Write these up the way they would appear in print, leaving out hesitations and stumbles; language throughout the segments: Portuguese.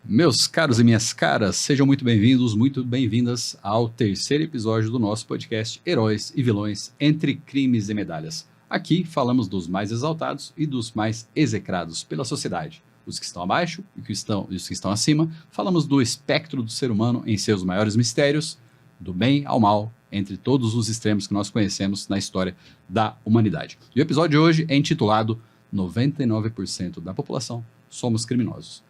Meus caros e minhas caras, sejam muito bem-vindos, muito bem-vindas ao terceiro episódio do nosso podcast Heróis e Vilões entre Crimes e Medalhas. Aqui falamos dos mais exaltados e dos mais execrados pela sociedade. Os que estão abaixo e os que estão acima. Falamos do espectro do ser humano em seus maiores mistérios, do bem ao mal, entre todos os extremos que nós conhecemos na história da humanidade. E o episódio de hoje é intitulado 99% da população somos criminosos.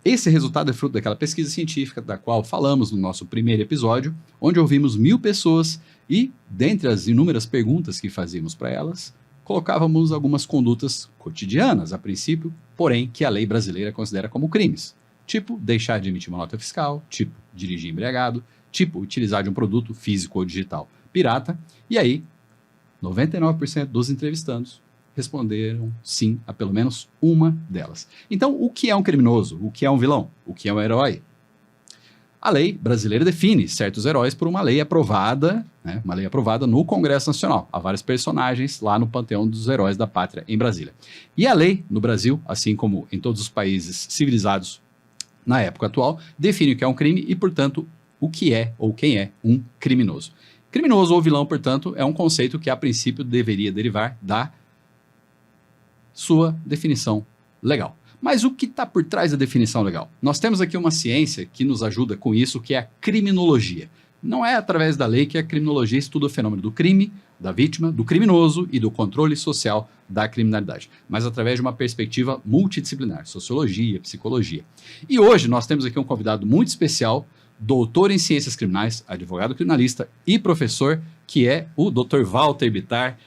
Esse resultado é fruto daquela pesquisa científica da qual falamos no nosso primeiro episódio, onde ouvimos 1000 pessoas e, dentre as inúmeras perguntas que fazíamos para elas, colocávamos algumas condutas cotidianas, a princípio, porém que a lei brasileira considera como crimes. Tipo, deixar de emitir uma nota fiscal, tipo, dirigir embriagado, tipo, utilizar de um produto físico ou digital pirata. E aí, 99% dos entrevistados responderam sim a pelo menos uma delas. Então, o que é um criminoso? O que é um vilão? O que é um herói? A lei brasileira define certos heróis por uma lei aprovada, uma lei aprovada no Congresso Nacional. Há vários personagens lá no panteão dos heróis da pátria em Brasília. E a lei no Brasil, assim como em todos os países civilizados na época atual, define o que é um crime e, portanto, o que é ou quem é um criminoso. Criminoso ou vilão, portanto, é um conceito que a princípio deveria derivar da sua definição legal. Mas o que está por trás da definição legal? Nós temos aqui uma ciência que nos ajuda com isso, que é a criminologia. Não é através da lei que a criminologia estuda o fenômeno do crime, da vítima, do criminoso e do controle social da criminalidade, mas através de uma perspectiva multidisciplinar, sociologia, psicologia. E hoje nós temos aqui um convidado muito especial, doutor em ciências criminais, advogado criminalista e professor, que é o Dr. Walter Bittar,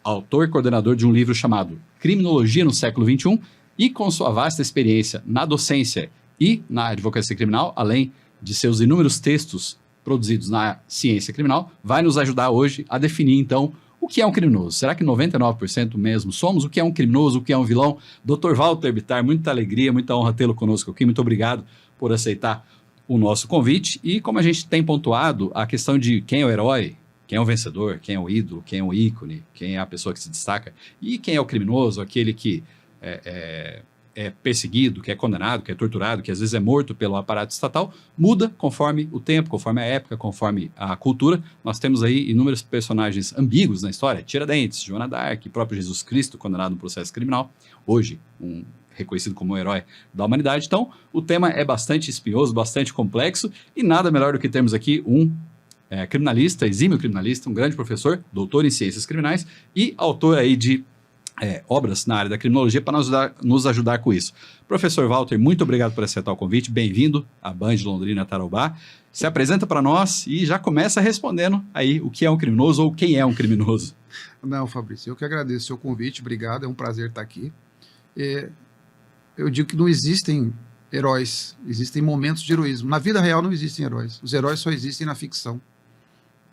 autor e coordenador de um livro chamado Criminologia no Século XXI, e com sua vasta experiência na docência e na advocacia criminal, além de seus inúmeros textos produzidos na ciência criminal, vai nos ajudar hoje a definir, então, o que é um criminoso. Será que 99% mesmo somos? O que é um criminoso? O que é um vilão? Dr. Walter Bittar, muita alegria, muita honra tê-lo conosco aqui. Muito obrigado por aceitar o nosso convite. E como a gente tem pontuado, a questão de quem é o herói, quem é o vencedor, quem é o ídolo, quem é o ícone, quem é a pessoa que se destaca e quem é o criminoso, aquele que é perseguido, que é condenado, que é torturado, que às vezes é morto pelo aparato estatal, muda conforme o tempo, conforme a época, conforme a cultura. Nós temos aí inúmeros personagens ambíguos na história, Tiradentes, Joana d'Arc, próprio Jesus Cristo condenado no processo criminal, hoje reconhecido como um herói da humanidade. Então, o tema é bastante espinhoso, bastante complexo e nada melhor do que termos aqui um criminalista, exímio criminalista, um grande professor, doutor em ciências criminais e autor aí de obras na área da criminologia para nos ajudar com isso. Professor Walter, muito obrigado por aceitar o convite, bem-vindo à Band Londrina Tarobá. Se apresenta para nós e já começa respondendo aí o que é um criminoso ou quem é um criminoso. Não, Fabrício, eu que agradeço o seu convite, obrigado, é um prazer estar aqui. Eu digo que não existem heróis, existem momentos de heroísmo. Na vida real não existem heróis, os heróis só existem na ficção.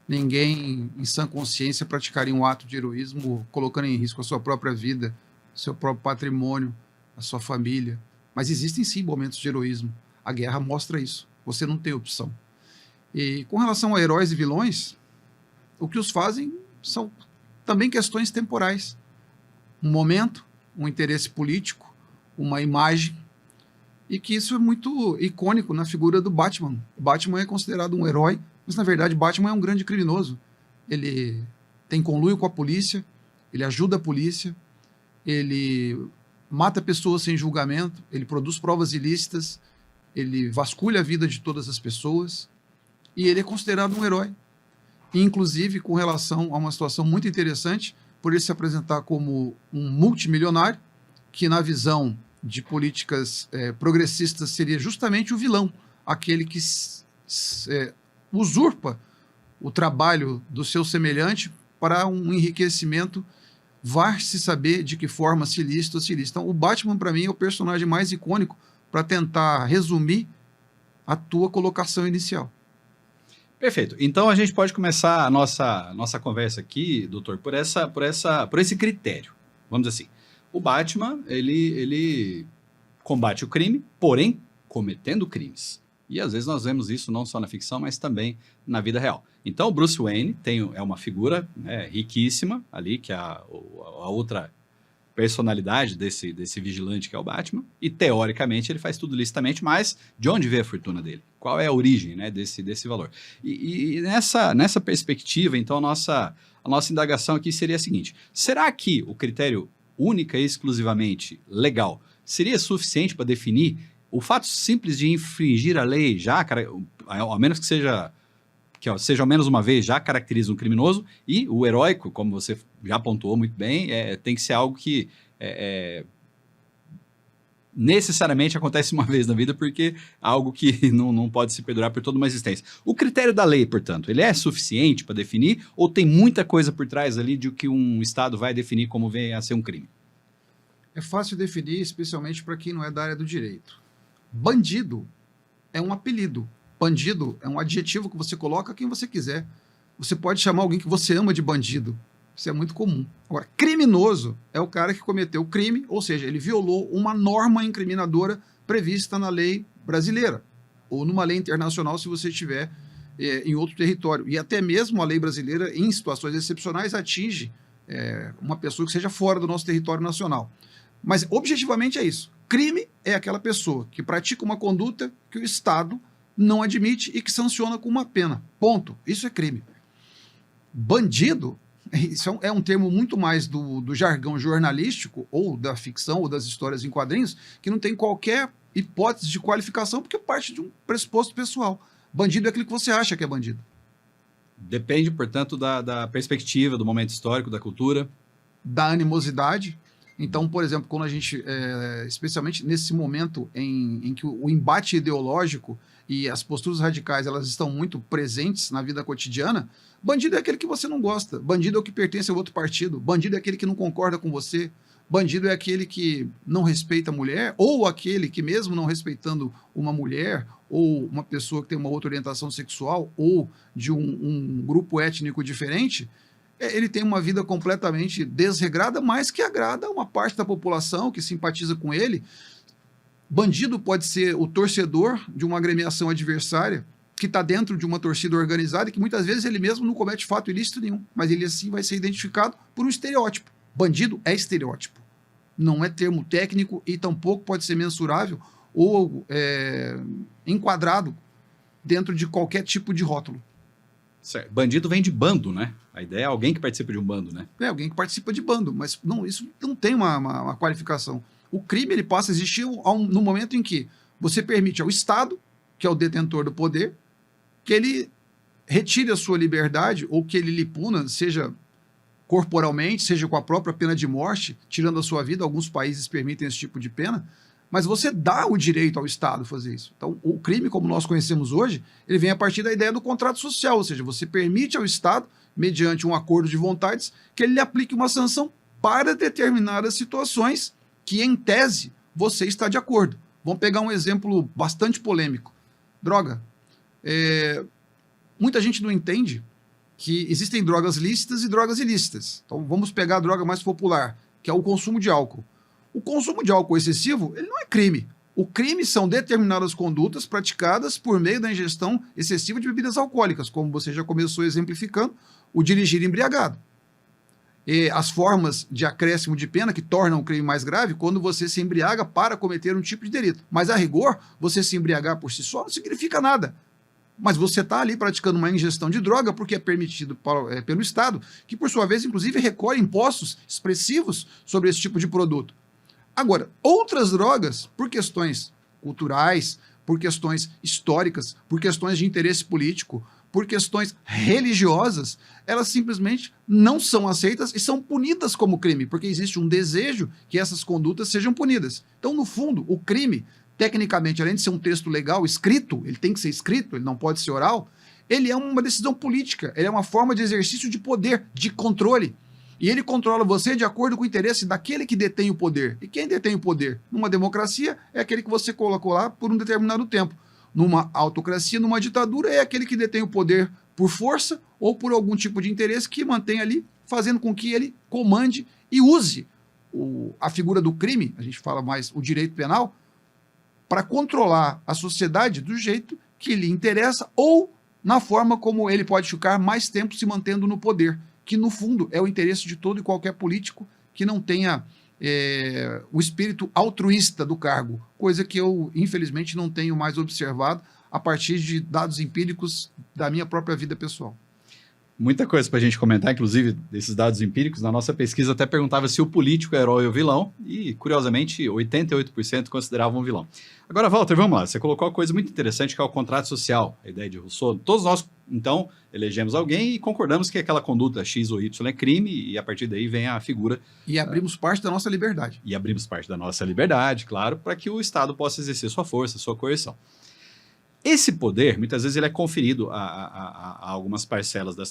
Ninguém, em sã consciência, praticaria um ato de heroísmo colocando em risco a sua própria vida, seu próprio patrimônio, a sua família. Mas existem sim momentos de heroísmo. A guerra mostra isso. Você não tem opção. E com relação a heróis e vilões, o que os fazem são também questões temporais. Um momento, um interesse político, uma imagem, e que isso é muito icônico na figura do Batman. O Batman é considerado um herói, mas, na verdade, Batman é um grande criminoso. Ele tem conluio com a polícia, ele ajuda a polícia, ele mata pessoas sem julgamento, ele produz provas ilícitas, ele vasculha a vida de todas as pessoas e ele é considerado um herói. E, inclusive, com relação a uma situação muito interessante, por ele se apresentar como um multimilionário, que, na visão de políticas progressistas, seria justamente o vilão, aquele que usurpa o trabalho do seu semelhante para um enriquecimento, vai-se saber de que forma, se ilícito ou se ilícito. Então, o Batman, para mim, é o personagem mais icônico para tentar resumir a tua colocação inicial. Perfeito. Então, a gente pode começar a nossa conversa aqui, doutor, por esse critério. Vamos dizer assim, o Batman, ele combate o crime, porém, cometendo crimes. E às vezes nós vemos isso não só na ficção, mas também na vida real. Então o Bruce Wayne é uma figura riquíssima ali, que a outra personalidade desse vigilante que é o Batman, e teoricamente ele faz tudo licitamente, mas de onde vem a fortuna dele? Qual é a origem, né, desse valor? E nessa perspectiva, então, a nossa indagação aqui seria a seguinte: será que o critério única e exclusivamente legal seria suficiente para definir o fato simples de infringir a lei, já, ao menos que seja seja ao menos uma vez, já caracteriza um criminoso, e o heróico, como você já pontuou muito bem, tem que ser algo que necessariamente acontece uma vez na vida, porque é algo que não pode se perdurar por toda uma existência. O critério da lei, portanto, ele é suficiente para definir, ou tem muita coisa por trás ali de que um Estado vai definir como vem a ser um crime? É fácil definir, especialmente para quem não é da área do direito. Bandido é um apelido. Bandido é um adjetivo que você coloca a quem você quiser. Você pode chamar alguém que você ama de bandido. Isso é muito comum. Agora, criminoso é o cara que cometeu o crime, ou seja, ele violou uma norma incriminadora prevista na lei brasileira, ou numa lei internacional, se você estiver em outro território. E até mesmo a lei brasileira, em situações excepcionais, atinge uma pessoa que seja fora do nosso território nacional. Mas, objetivamente, é isso. Crime é aquela pessoa que pratica uma conduta que o Estado não admite e que sanciona com uma pena. Ponto. Isso é crime. Bandido, isso é um termo muito mais do jargão jornalístico, ou da ficção, ou das histórias em quadrinhos, que não tem qualquer hipótese de qualificação, porque parte de um pressuposto pessoal. Bandido é aquilo que você acha que é bandido. Depende, portanto, da perspectiva, do momento histórico, da cultura. Da animosidade. Então, por exemplo, quando a gente, especialmente nesse momento em que o embate ideológico e as posturas radicais elas estão muito presentes na vida cotidiana, bandido é aquele que você não gosta, bandido é o que pertence a outro partido, bandido é aquele que não concorda com você, bandido é aquele que não respeita a mulher, ou aquele que mesmo não respeitando uma mulher, ou uma pessoa que tem uma outra orientação sexual, ou de um grupo étnico diferente, ele tem uma vida completamente desregrada, mas que agrada uma parte da população que simpatiza com ele. Bandido pode ser o torcedor de uma agremiação adversária que está dentro de uma torcida organizada e que muitas vezes ele mesmo não comete fato ilícito nenhum, mas ele assim vai ser identificado por um estereótipo. Bandido é estereótipo, não é termo técnico e tampouco pode ser mensurável ou enquadrado dentro de qualquer tipo de rótulo. Certo. Bandido vem de bando, né? A ideia é alguém que participa de um bando, né? É alguém que participa de bando, mas não, isso não tem uma qualificação. O crime ele passa a existir no momento em que você permite ao Estado, que é o detentor do poder, que ele retire a sua liberdade ou que ele lhe puna, seja corporalmente, seja com a própria pena de morte, tirando a sua vida. Alguns países permitem esse tipo de pena, mas você dá o direito ao Estado fazer isso. Então, o crime, como nós conhecemos hoje, ele vem a partir da ideia do contrato social, ou seja, você permite ao Estado, mediante um acordo de vontades, que ele lhe aplique uma sanção para determinadas situações que, em tese, você está de acordo. Vamos pegar um exemplo bastante polêmico. Droga. Muita gente não entende que existem drogas lícitas e drogas ilícitas. Então, vamos pegar a droga mais popular, que é o consumo de álcool. O consumo de álcool excessivo, ele não é crime. O crime são determinadas condutas praticadas por meio da ingestão excessiva de bebidas alcoólicas, como você já começou exemplificando, o dirigir embriagado. E as formas de acréscimo de pena que tornam o crime mais grave quando você se embriaga para cometer um tipo de delito. Mas, a rigor, você se embriagar por si só não significa nada. Mas você está ali praticando uma ingestão de droga porque é permitido pelo Estado, que, por sua vez, inclusive, recolhe impostos expressivos sobre esse tipo de produto. Agora, outras drogas, por questões culturais, por questões históricas, por questões de interesse político, por questões religiosas, elas simplesmente não são aceitas e são punidas como crime, porque existe um desejo que essas condutas sejam punidas. Então, no fundo, o crime, tecnicamente, além de ser um texto legal escrito, ele tem que ser escrito, ele não pode ser oral, ele é uma decisão política, ele é uma forma de exercício de poder, de controle. E ele controla você de acordo com o interesse daquele que detém o poder. E quem detém o poder? Numa democracia, é aquele que você colocou lá por um determinado tempo. Numa autocracia, numa ditadura, é aquele que detém o poder por força ou por algum tipo de interesse que mantém ali, fazendo com que ele comande e use a figura do crime, a gente fala mais o direito penal, para controlar a sociedade do jeito que lhe interessa ou na forma como ele pode ficar mais tempo se mantendo no poder, que no fundo é o interesse de todo e qualquer político que não tenha o espírito altruísta do cargo, coisa que eu, infelizmente, não tenho mais observado a partir de dados empíricos da minha própria vida pessoal. Muita coisa para a gente comentar, inclusive desses dados empíricos. Na nossa pesquisa até perguntava se o político é herói ou vilão, e curiosamente 88% consideravam um vilão. Agora, Walter, vamos lá. Você colocou uma coisa muito interessante que é o contrato social, a ideia de Rousseau. Todos nós, então, elegemos alguém e concordamos que aquela conduta X ou Y é crime, e a partir daí vem a figura... E abrimos parte da nossa liberdade. E abrimos parte da nossa liberdade, claro, para que o Estado possa exercer sua força, sua coerção. Esse poder, muitas vezes, ele é conferido a algumas parcelas dos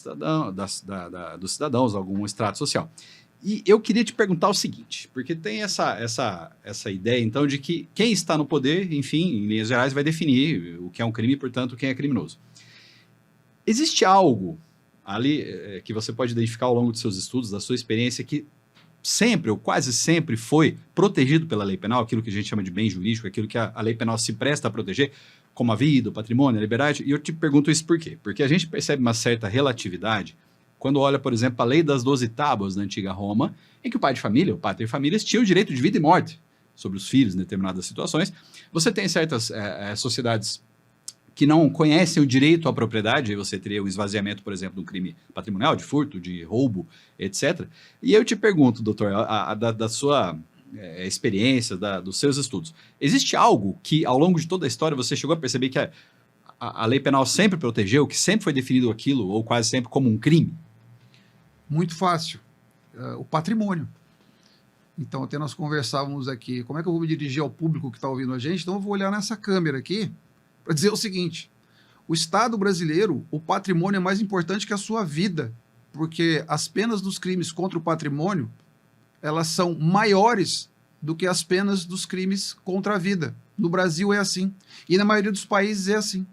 cidadãos, a algum extrato social. E eu queria te perguntar o seguinte, porque tem essa ideia, então, de que quem está no poder, enfim, em linhas gerais, vai definir o que é um crime e, portanto, quem é criminoso. Existe algo ali que você pode identificar ao longo dos seus estudos, da sua experiência, que sempre ou quase sempre foi protegido pela lei penal, aquilo que a gente chama de bem jurídico, aquilo que a lei penal se presta a proteger, como a vida, o patrimônio, a liberdade? E eu te pergunto isso por quê? Porque a gente percebe uma certa relatividade quando olha, por exemplo, a lei das 12 tábuas da antiga Roma, em que o pai de família, o pater familias, tinha o direito de vida e morte sobre os filhos em determinadas situações. Você tem certas sociedades que não conhecem o direito à propriedade, aí você teria o esvaziamento, por exemplo, do crime patrimonial, de furto, de roubo, etc. E eu te pergunto, doutor, da sua experiência, dos seus estudos, existe algo que, ao longo de toda a história, você chegou a perceber que a lei penal sempre protegeu, que sempre foi definido aquilo, ou quase sempre, como um crime? Muito fácil. O patrimônio. Então, até nós conversávamos aqui, como é que eu vou me dirigir ao público que está ouvindo a gente? Então, eu vou olhar nessa câmera aqui para dizer o seguinte: o Estado brasileiro, o patrimônio é mais importante que a sua vida, porque as penas dos crimes contra o patrimônio, elas são maiores do que as penas dos crimes contra a vida. No Brasil é assim. E na maioria dos países é assim.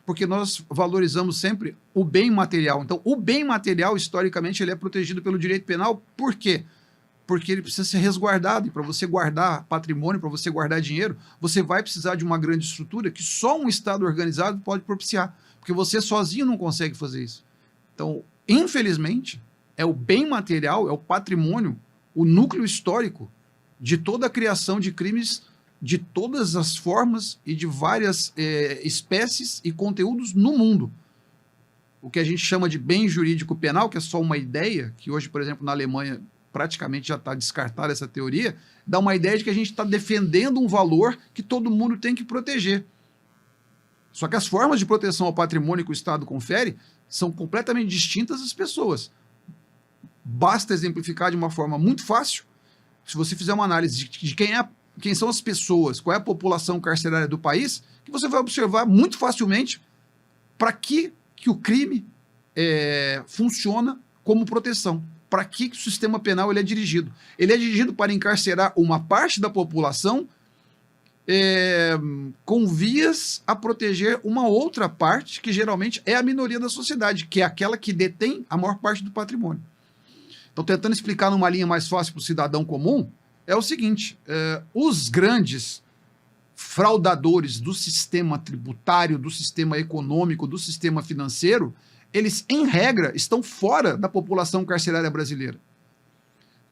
Porque nós valorizamos sempre o bem material. Então, o bem material, historicamente, ele é protegido pelo direito penal. Por quê? Porque ele precisa ser resguardado. E para você guardar patrimônio, para você guardar dinheiro, você vai precisar de uma grande estrutura que só um Estado organizado pode propiciar. Porque você sozinho não consegue fazer isso. Então, infelizmente, é o bem material, é o patrimônio, o núcleo histórico de toda a criação de crimes de todas as formas e de várias espécies e conteúdos no mundo. O que a gente chama de bem jurídico penal, que é só uma ideia, que hoje, por exemplo, na Alemanha praticamente já está descartada essa teoria, dá uma ideia de que a gente está defendendo um valor que todo mundo tem que proteger. Só que as formas de proteção ao patrimônio que o Estado confere são completamente distintas às pessoas. Basta exemplificar de uma forma muito fácil. Se você fizer uma análise de quem são as pessoas, qual é a população carcerária do país, que você vai observar muito facilmente para que o crime funciona como proteção. Para que o sistema penal ele é dirigido. Ele é dirigido para encarcerar uma parte da população com vias a proteger uma outra parte, que geralmente é a minoria da sociedade, que é aquela que detém a maior parte do patrimônio. Então, tentando explicar numa linha mais fácil para o cidadão comum, é o seguinte: os grandes fraudadores do sistema tributário, do sistema econômico, do sistema financeiro, eles, em regra, estão fora da população carcerária brasileira.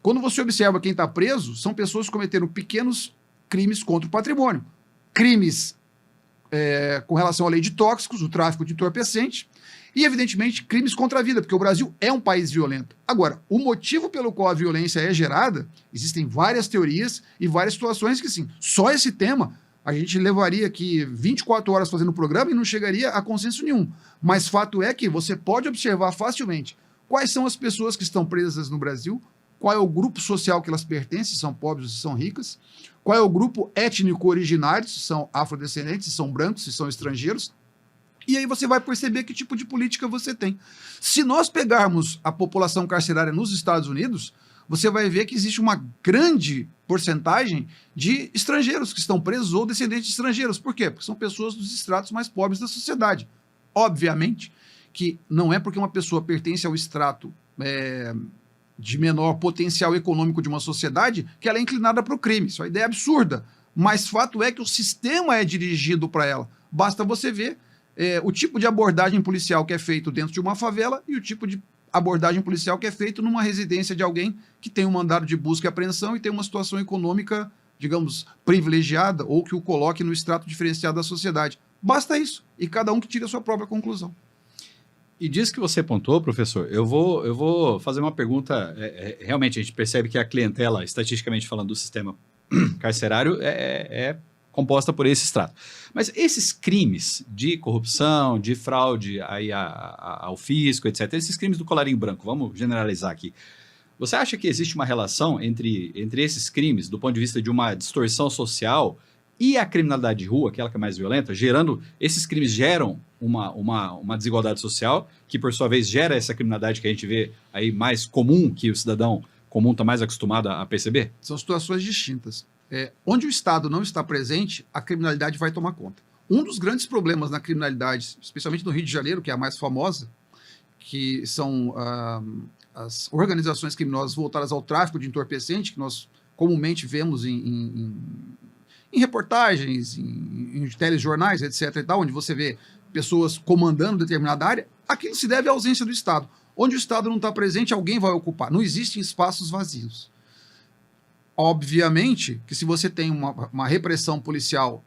Quando você observa quem está preso, são pessoas que cometeram pequenos crimes contra o patrimônio. Crimes com relação à lei de tóxicos, o tráfico de entorpecente, e, evidentemente, crimes contra a vida, porque o Brasil é um país violento. Agora, o motivo pelo qual a violência é gerada, existem várias teorias e várias situações que, sim, só esse tema a gente levaria aqui 24 horas fazendo o programa e não chegaria a consenso nenhum. Mas fato é que você pode observar facilmente quais são as pessoas que estão presas no Brasil, qual é o grupo social que elas pertencem, se são pobres ou se são ricas, qual é o grupo étnico originário, se são afrodescendentes, se são brancos, se são estrangeiros. E aí você vai perceber que tipo de política você tem. Se nós pegarmos a população carcerária nos Estados Unidos, você vai ver que existe uma grande porcentagem de estrangeiros que estão presos ou descendentes de estrangeiros. Por quê? Porque são pessoas dos estratos mais pobres da sociedade. Obviamente que não é porque uma pessoa pertence ao extrato de menor potencial econômico de uma sociedade que ela é inclinada para o crime. Isso é uma ideia absurda. Mas fato é que o sistema é dirigido para ela. Basta você ver o tipo de abordagem policial que é feito dentro de uma favela e o tipo de abordagem policial que é feita numa residência de alguém que tem um mandado de busca e apreensão e tem uma situação econômica, digamos, privilegiada ou que o coloque no extrato diferenciado da sociedade. Basta isso. E cada um que tire a sua própria conclusão. E disso que você apontou, professor, eu vou fazer uma pergunta. Realmente, a gente percebe que a clientela, estatisticamente falando, do sistema carcerário é composta por esse extrato. Mas esses crimes de corrupção, de fraude aí ao fisco, etc., esses crimes do colarinho branco, vamos generalizar aqui. Você acha que existe uma relação entre esses crimes, do ponto de vista de uma distorção social, e a criminalidade de rua, aquela que é mais violenta, esses crimes geram uma desigualdade social, que por sua vez gera essa criminalidade que a gente vê aí mais comum, que o cidadão comum está mais acostumado a perceber? São situações distintas. Onde o Estado não está presente, a criminalidade vai tomar conta. Um dos grandes problemas na criminalidade, especialmente no Rio de Janeiro, que é a mais famosa, que são as organizações criminosas voltadas ao tráfico de entorpecente, que nós comumente vemos em reportagens, em telejornais, etc., e tal, onde você vê pessoas comandando determinada área, aquilo se deve à ausência do Estado. Onde o Estado não está presente, alguém vai ocupar. Não existem espaços vazios. Obviamente que se você tem uma repressão policial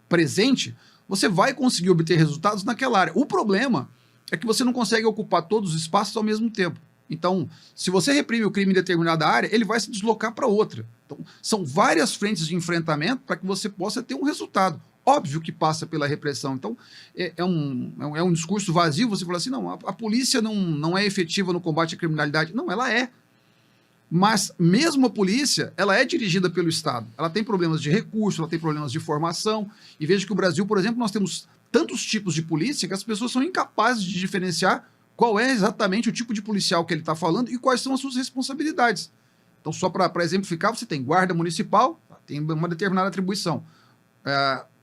presente, você vai conseguir obter resultados naquela área. O problema é que você não consegue ocupar todos os espaços ao mesmo tempo. Então, se você reprime o crime em determinada área, ele vai se deslocar para outra. Então, são várias frentes de enfrentamento para que você possa ter um resultado. Óbvio que passa pela repressão. Então, é um discurso vazio você falar assim, não, a polícia não é efetiva no combate à criminalidade. Não, ela é. Mas mesmo a polícia, ela é dirigida pelo Estado. Ela tem problemas de recurso, ela tem problemas de formação. E veja que o Brasil, por exemplo, nós temos tantos tipos de polícia que as pessoas são incapazes de diferenciar qual é exatamente o tipo de policial que ele está falando e quais são as suas responsabilidades. Então, só para exemplificar, você tem guarda municipal, tem uma determinada atribuição.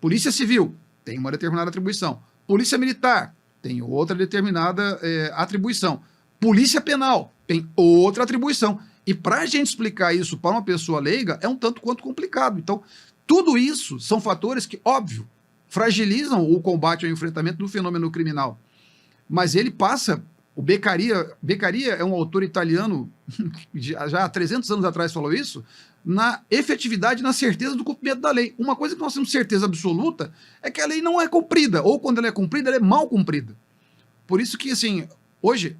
Polícia Civil, tem uma determinada atribuição. Polícia Militar, tem outra determinada atribuição. Polícia Penal, tem outra atribuição. E para a gente explicar isso para uma pessoa leiga, é um tanto quanto complicado. Então, tudo isso são fatores que, óbvio, fragilizam o combate ao enfrentamento do fenômeno criminal. Mas ele passa... O Beccaria é um autor italiano que já há 300 anos atrás falou isso, na efetividade, na certeza do cumprimento da lei. Uma coisa que nós temos certeza absoluta é que a lei não é cumprida, ou quando ela é cumprida, ela é mal cumprida. Por isso que, assim, hoje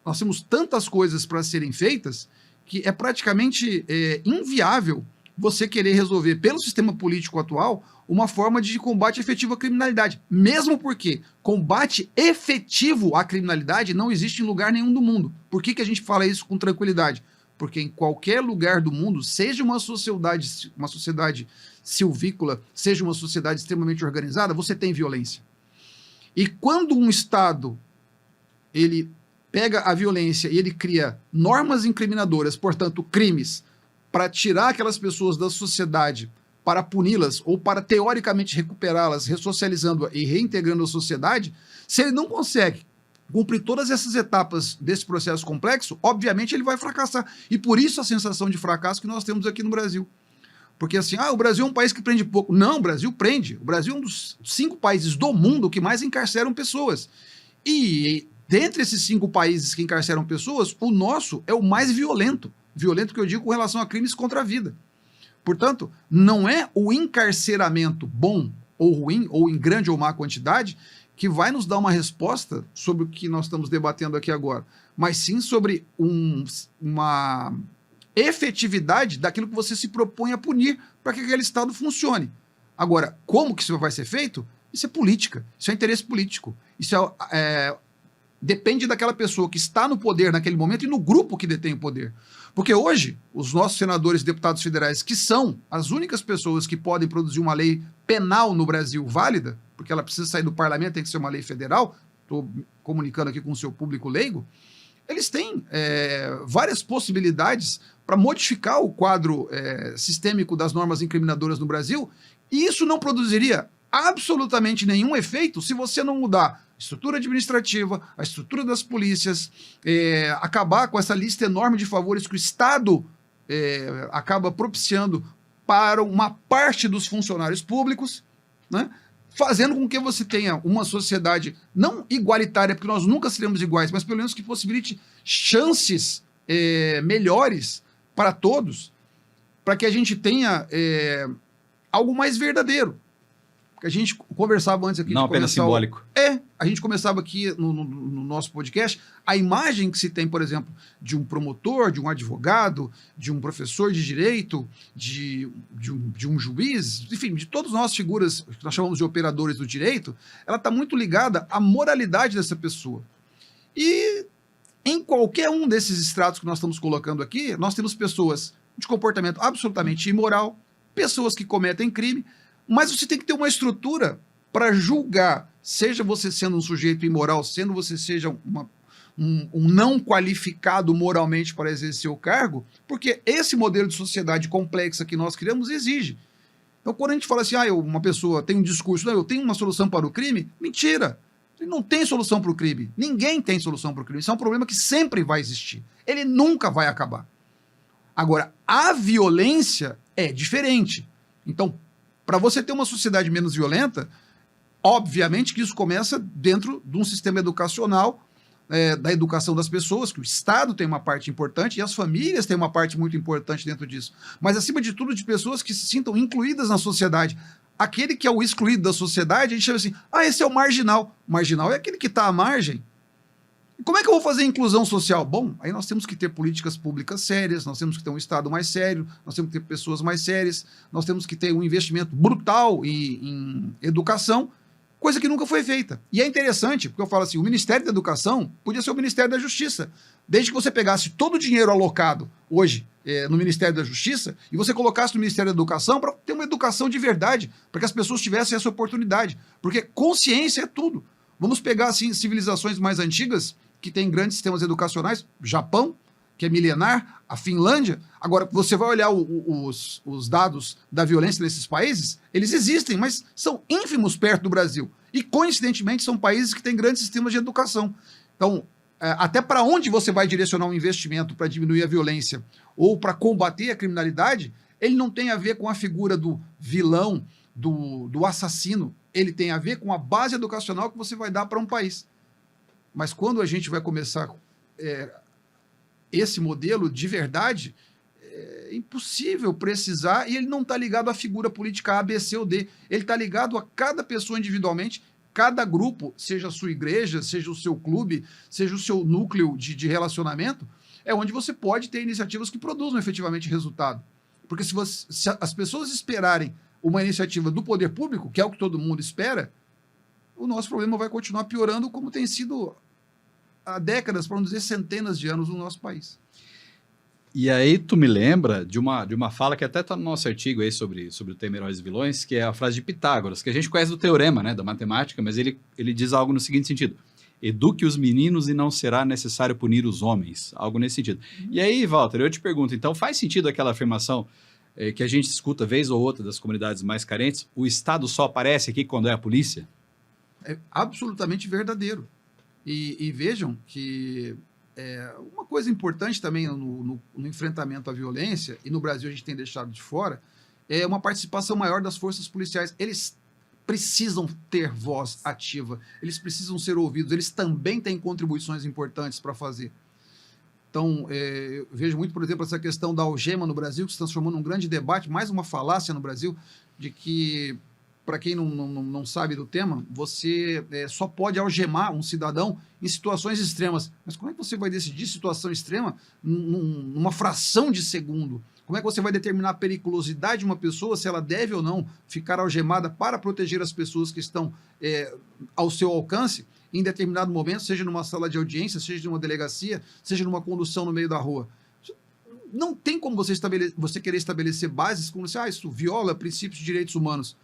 nós temos tantas coisas para serem feitas que é praticamente inviável você querer resolver pelo sistema político atual uma forma de combate efetivo à criminalidade. Mesmo porque combate efetivo à criminalidade não existe em lugar nenhum do mundo. Por que a gente fala isso com tranquilidade? Porque em qualquer lugar do mundo, seja uma sociedade silvícola, seja uma sociedade extremamente organizada, você tem violência. E quando um Estado ele pega a violência e ele cria normas incriminadoras, portanto, crimes, para tirar aquelas pessoas da sociedade, para puni-las ou para teoricamente recuperá-las, ressocializando e reintegrando a sociedade, se ele não consegue cumprir todas essas etapas desse processo complexo, obviamente ele vai fracassar. E por isso a sensação de fracasso que nós temos aqui no Brasil. Porque assim, o Brasil é um país que prende pouco. Não, o Brasil prende. O Brasil é um dos 5 países do mundo que mais encarceram pessoas. E dentre esses 5 países que encarceram pessoas, o nosso é o mais violento. Violento que eu digo com relação a crimes contra a vida. Portanto, não é o encarceramento bom ou ruim, ou em grande ou má quantidade, que vai nos dar uma resposta sobre o que nós estamos debatendo aqui agora, mas sim sobre uma efetividade daquilo que você se propõe a punir para que aquele Estado funcione. Agora, como que isso vai ser feito? Isso é política, isso é interesse político, isso depende daquela pessoa que está no poder naquele momento e no grupo que detém o poder. Porque hoje, os nossos senadores e deputados federais, que são as únicas pessoas que podem produzir uma lei penal no Brasil válida, porque ela precisa sair do parlamento, tem que ser uma lei federal, estou comunicando aqui com o seu público leigo, eles têm várias possibilidades para modificar o quadro sistêmico das normas incriminadoras no Brasil, e isso não produziria absolutamente nenhum efeito se você não mudar a estrutura administrativa, a estrutura das polícias, acabar com essa lista enorme de favores que o Estado acaba propiciando para uma parte dos funcionários públicos, né? fazendo com que você tenha uma sociedade não igualitária, porque nós nunca seremos iguais, mas pelo menos que possibilite chances melhores para todos, para que a gente tenha algo mais verdadeiro. Porque a gente conversava antes aqui não de apenas começar simbólico. a gente começava aqui no nosso podcast, a imagem que se tem, por exemplo, de um promotor, de um advogado, de um professor de direito, de um juiz, enfim, de todas nós figuras que nós chamamos de operadores do direito, ela está muito ligada à moralidade dessa pessoa. E em qualquer um desses estratos que nós estamos colocando aqui, nós temos pessoas de comportamento absolutamente imoral, pessoas que cometem crime, mas você tem que ter uma estrutura para julgar, seja você sendo um sujeito imoral, sendo você seja um não qualificado moralmente para exercer o cargo, porque esse modelo de sociedade complexa que nós criamos exige. Então, quando a gente fala assim, uma pessoa tem um discurso, não, eu tenho uma solução para o crime, mentira. Ele não tem solução para o crime. Ninguém tem solução para o crime. Isso é um problema que sempre vai existir. Ele nunca vai acabar. Agora, a violência é diferente. Então, para você ter uma sociedade menos violenta, obviamente que isso começa dentro de um sistema educacional, da educação das pessoas, que o Estado tem uma parte importante e as famílias têm uma parte muito importante dentro disso. Mas, acima de tudo, de pessoas que se sintam incluídas na sociedade. Aquele que é o excluído da sociedade, a gente chama assim, esse é o marginal. O marginal é aquele que está à margem. E como é que eu vou fazer inclusão social? Bom, aí nós temos que ter políticas públicas sérias, nós temos que ter um Estado mais sério, nós temos que ter pessoas mais sérias, nós temos que ter um investimento brutal em educação, coisa que nunca foi feita. E é interessante, porque eu falo assim, o Ministério da Educação podia ser o Ministério da Justiça, desde que você pegasse todo o dinheiro alocado hoje no Ministério da Justiça e você colocasse no Ministério da Educação para ter uma educação de verdade, para que as pessoas tivessem essa oportunidade, porque consciência é tudo. Vamos pegar assim, civilizações mais antigas, que têm grandes sistemas educacionais, Japão, que é milenar, a Finlândia. Agora, você vai olhar os dados da violência nesses países, eles existem, mas são ínfimos perto do Brasil. E, coincidentemente, são países que têm grandes sistemas de educação. Então, até para onde você vai direcionar um investimento para diminuir a violência ou para combater a criminalidade, ele não tem a ver com a figura do vilão, do assassino. Ele tem a ver com a base educacional que você vai dar para um país. Mas quando a gente vai começar esse modelo de verdade, é impossível precisar, e ele não está ligado à figura política A, B, C ou D. Ele está ligado a cada pessoa individualmente, cada grupo, seja a sua igreja, seja o seu clube, seja o seu núcleo de relacionamento, é onde você pode ter iniciativas que produzam efetivamente resultado. Porque se as pessoas esperarem uma iniciativa do poder público, que é o que todo mundo espera, o nosso problema vai continuar piorando como tem sido há décadas, para não dizer centenas de anos no nosso país. E aí tu me lembra de uma fala que até está no nosso artigo aí sobre o tema Heróis e Vilões, que é a frase de Pitágoras, que a gente conhece do teorema, né, da matemática, mas ele diz algo no seguinte sentido: eduque os meninos e não será necessário punir os homens, algo nesse sentido. E aí, Walter, eu te pergunto, então faz sentido aquela afirmação que a gente escuta vez ou outra das comunidades mais carentes, o Estado só aparece aqui quando é a polícia? É absolutamente verdadeiro. E vejam que uma coisa importante também no enfrentamento à violência, e no Brasil a gente tem deixado de fora, é uma participação maior das forças policiais. Eles precisam ter voz ativa, eles precisam ser ouvidos, eles também têm contribuições importantes para fazer. Então, eu vejo muito, por exemplo, essa questão da algema no Brasil, que se transformou num grande debate, mais uma falácia no Brasil, de que, para quem não sabe do tema, você só pode algemar um cidadão em situações extremas. Mas como é que você vai decidir situação extrema numa fração de segundo? Como é que você vai determinar a periculosidade de uma pessoa, se ela deve ou não ficar algemada para proteger as pessoas que estão ao seu alcance em determinado momento, seja numa sala de audiência, seja numa delegacia, seja numa condução no meio da rua? Não tem como você querer estabelecer bases como se isso viola princípios de direitos humanos.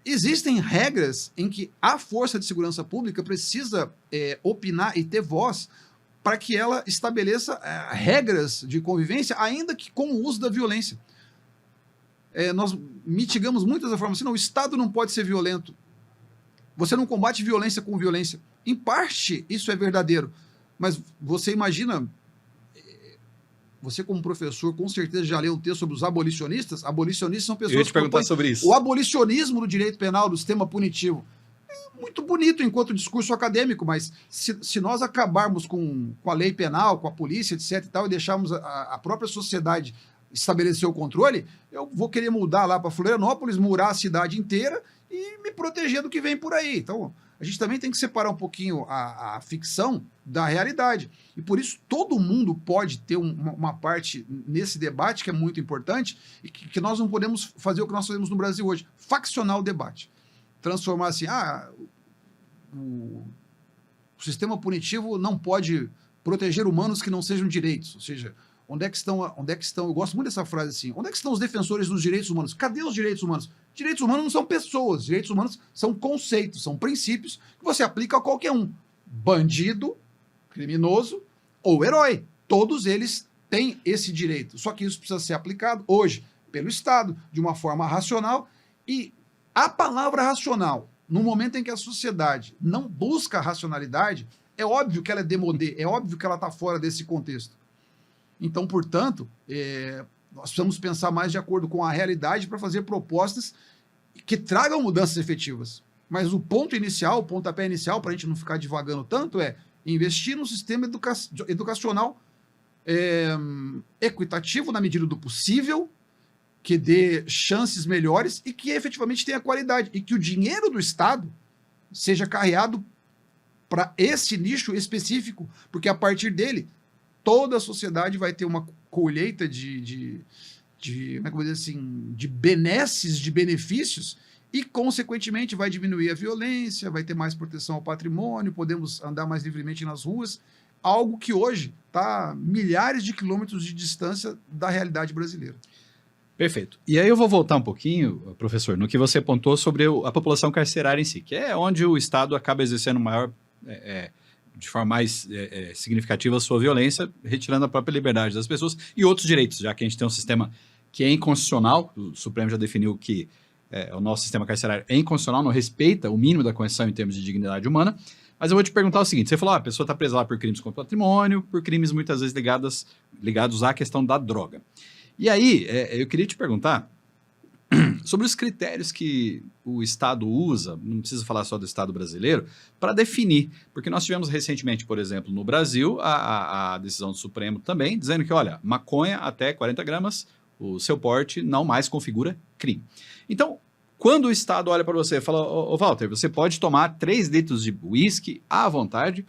Existem regras em que a força de segurança pública precisa opinar e ter voz para que ela estabeleça regras de convivência, ainda que com o uso da violência. Nós mitigamos muitas formas assim, não, o Estado não pode ser violento. Você não combate violência com violência. Em parte, isso é verdadeiro. Mas você imagina Você, como professor, com certeza já leu um texto sobre os abolicionistas. Abolicionistas são pessoas Eu ia te perguntar sobre isso. o abolicionismo do direito penal, do sistema punitivo. É muito bonito enquanto discurso acadêmico, mas se nós acabarmos com a lei penal, com a polícia, etc. e tal, e deixarmos a própria sociedade estabelecer o controle, eu vou querer mudar lá para Florianópolis, murar a cidade inteira e me proteger do que vem por aí. Então, a gente também tem que separar um pouquinho a ficção da realidade. E por isso todo mundo pode ter uma parte nesse debate que é muito importante e que nós não podemos fazer o que nós fazemos no Brasil hoje, faccionar o debate. Transformar assim, o sistema punitivo não pode proteger humanos que não sejam direitos. Ou seja, onde é que estão, eu gosto muito dessa frase assim, onde é que estão os defensores dos direitos humanos? Cadê os direitos humanos? Direitos humanos não são pessoas, direitos humanos são conceitos, são princípios que você aplica a qualquer um. Bandido, criminoso ou herói. Todos eles têm esse direito. Só que isso precisa ser aplicado hoje pelo Estado, de uma forma racional. E a palavra racional, no momento em que a sociedade não busca a racionalidade, é óbvio que ela é démodé, é óbvio que ela está fora desse contexto. Então, portanto, nós precisamos pensar mais de acordo com a realidade para fazer propostas que tragam mudanças efetivas. Mas o ponto inicial, o pontapé inicial, para a gente não ficar divagando tanto, é investir no sistema educacional equitativo na medida do possível, que dê chances melhores e que efetivamente tenha qualidade. E que o dinheiro do Estado seja carreado para esse nicho específico, porque a partir dele toda a sociedade vai ter uma colheita de como é que eu vou dizer assim, de benesses, de benefícios, e, consequentemente, vai diminuir a violência, vai ter mais proteção ao patrimônio, podemos andar mais livremente nas ruas, algo que hoje está milhares de quilômetros de distância da realidade brasileira. Perfeito. E aí eu vou voltar um pouquinho, professor, no que você apontou sobre a população carcerária em si, que é onde o Estado acaba exercendo maior... de forma mais significativa a sua violência, retirando a própria liberdade das pessoas e outros direitos, já que a gente tem um sistema que é inconstitucional, o Supremo já definiu que o nosso sistema carcerário é inconstitucional, não respeita o mínimo da Constituição em termos de dignidade humana, mas eu vou te perguntar o seguinte, você falou, a pessoa está presa lá por crimes contra o patrimônio, por crimes muitas vezes ligados à questão da droga. E aí, eu queria te perguntar sobre os critérios que o Estado usa, não precisa falar só do Estado brasileiro, para definir. Porque nós tivemos recentemente, por exemplo, no Brasil, a decisão do Supremo também, dizendo que, olha, maconha até 40 gramas, o seu porte não mais configura crime. Então, quando o Estado olha para você e fala, ô Walter, você pode tomar 3 litros de uísque à vontade,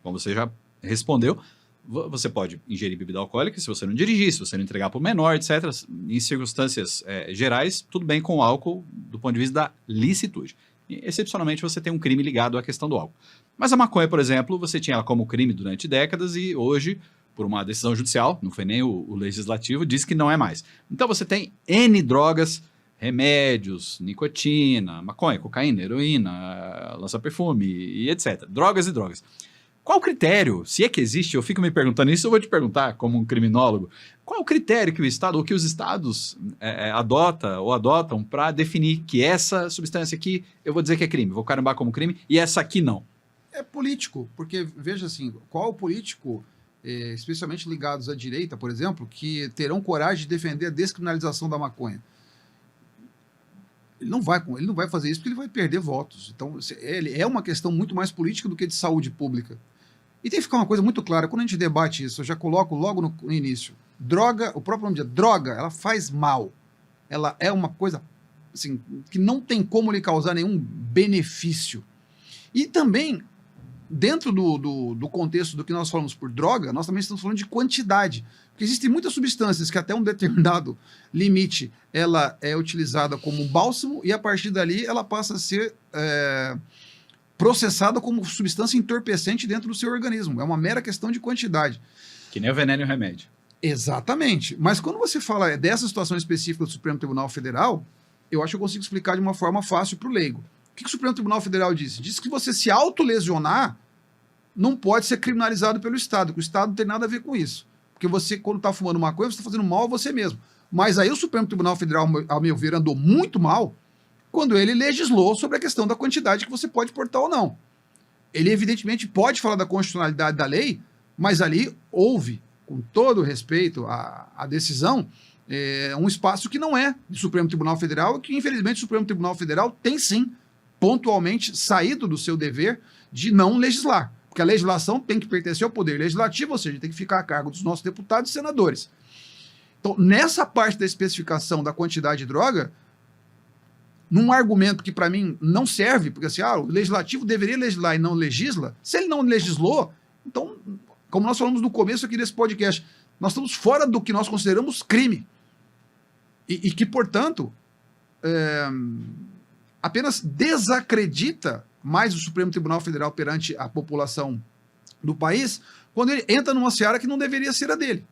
como você já respondeu, você pode ingerir bebida alcoólica se você não dirigir, se você não entregar para o menor, etc. Em circunstâncias gerais, tudo bem com o álcool do ponto de vista da licitude. E, excepcionalmente, você tem um crime ligado à questão do álcool. Mas a maconha, por exemplo, você tinha ela como crime durante décadas e hoje, por uma decisão judicial, não foi nem o legislativo, diz que não é mais. Então você tem N drogas, remédios, nicotina, maconha, cocaína, heroína, lança-perfume e etc. Drogas e drogas. Qual o critério, se é que existe, eu fico me perguntando isso, eu vou te perguntar como um criminólogo, qual o critério que o Estado, ou que os Estados adotam para definir que essa substância aqui, eu vou dizer que é crime, vou carimbar como crime, e essa aqui não? É político, porque veja assim, qual político, especialmente ligados à direita, por exemplo, que terão coragem de defender a descriminalização da maconha? Ele não vai fazer isso porque ele vai perder votos. Então, é uma questão muito mais política do que de saúde pública. E tem que ficar uma coisa muito clara, quando a gente debate isso, eu já coloco logo no início, droga, o próprio nome de droga, ela faz mal. Ela é uma coisa assim, que não tem como lhe causar nenhum benefício. E também, dentro do contexto do que nós falamos por droga, nós também estamos falando de quantidade. Porque existem muitas substâncias que até um determinado limite ela é utilizada como um bálsamo e a partir dali ela passa a ser processada como substância entorpecente dentro do seu organismo. É uma mera questão de quantidade. Que nem o veneno e o remédio. Exatamente. Mas quando você fala dessa situação específica do Supremo Tribunal Federal, eu acho que eu consigo explicar de uma forma fácil para o leigo. O que o Supremo Tribunal Federal disse? Diz que você se autolesionar não pode ser criminalizado pelo Estado, que o Estado não tem nada a ver com isso. Porque você, quando está fumando maconha, você está fazendo mal a você mesmo. Mas aí o Supremo Tribunal Federal, ao meu ver, andou muito mal quando ele legislou sobre a questão da quantidade que você pode portar ou não. Ele, evidentemente, pode falar da constitucionalidade da lei, mas ali houve, com todo respeito à decisão, é um espaço que não é do Supremo Tribunal Federal, e que, infelizmente, o Supremo Tribunal Federal tem, sim, pontualmente saído do seu dever de não legislar. Porque a legislação tem que pertencer ao Poder Legislativo, ou seja, tem que ficar a cargo dos nossos deputados e senadores. Então, nessa parte da especificação da quantidade de droga, num argumento que, para mim, não serve, porque assim, o Legislativo deveria legislar e não legisla, se ele não legislou, então, como nós falamos no começo aqui desse podcast, nós estamos fora do que nós consideramos crime. E que, portanto, apenas desacredita mais o Supremo Tribunal Federal perante a população do país quando ele entra numa seara que não deveria ser a dele.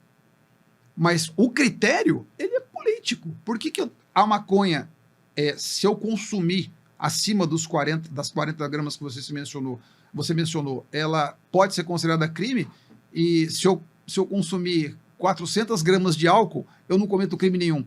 Mas o critério, ele é político. Por que a maconha, se eu consumir acima das 40 gramas que você mencionou, ela pode ser considerada crime, e se eu consumir 400 gramas de álcool, eu não cometo crime nenhum.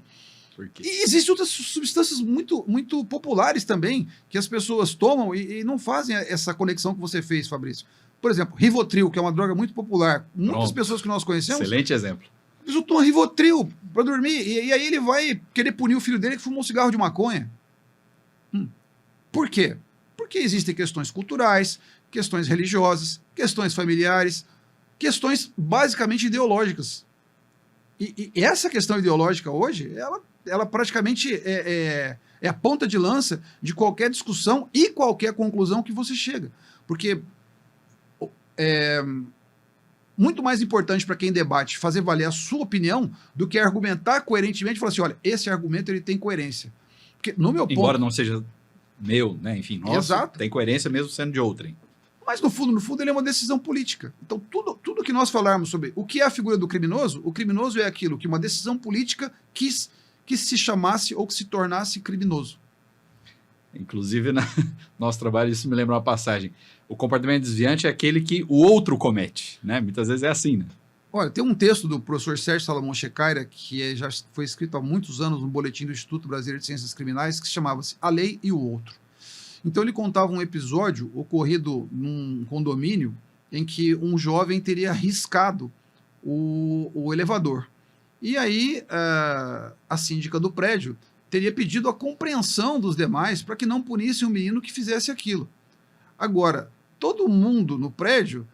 E existem outras substâncias muito, muito populares também, que as pessoas tomam e não fazem essa conexão que você fez, Fabrício. Por exemplo, Rivotril, que é uma droga muito popular. Muitas pessoas que nós conhecemos... Excelente exemplo. A pessoa toma Rivotril para dormir, e aí ele vai querer punir o filho dele que fumou um cigarro de maconha. Por quê? Porque existem questões culturais, questões religiosas, questões familiares, questões basicamente ideológicas. E essa questão ideológica hoje, ela praticamente é a ponta de lança de qualquer discussão e qualquer conclusão que você chega. Porque muito mais importante para quem debate fazer valer a sua opinião do que argumentar coerentemente e falar assim, olha, esse argumento ele tem coerência. Porque no meu ponto... Embora não seja meu, né? Enfim, nosso, exato, tem coerência mesmo sendo de outrem. Mas no fundo ele é uma decisão política. Então tudo que nós falarmos sobre o que é a figura do criminoso, o criminoso é aquilo que uma decisão política quis que se chamasse ou que se tornasse criminoso. Inclusive, no nosso trabalho, isso me lembra uma passagem. O comportamento desviante é aquele que o outro comete, né? Muitas vezes é assim, né? Olha, tem um texto do professor Sérgio Salomão Checaira, que já foi escrito há muitos anos no boletim do Instituto Brasileiro de Ciências Criminais, que se chamava-se A Lei e o Outro. Então ele contava um episódio ocorrido num condomínio em que um jovem teria riscado o elevador. E aí a síndica do prédio teria pedido a compreensão dos demais para que não punissem o menino que fizesse aquilo. Agora, todo mundo no prédio,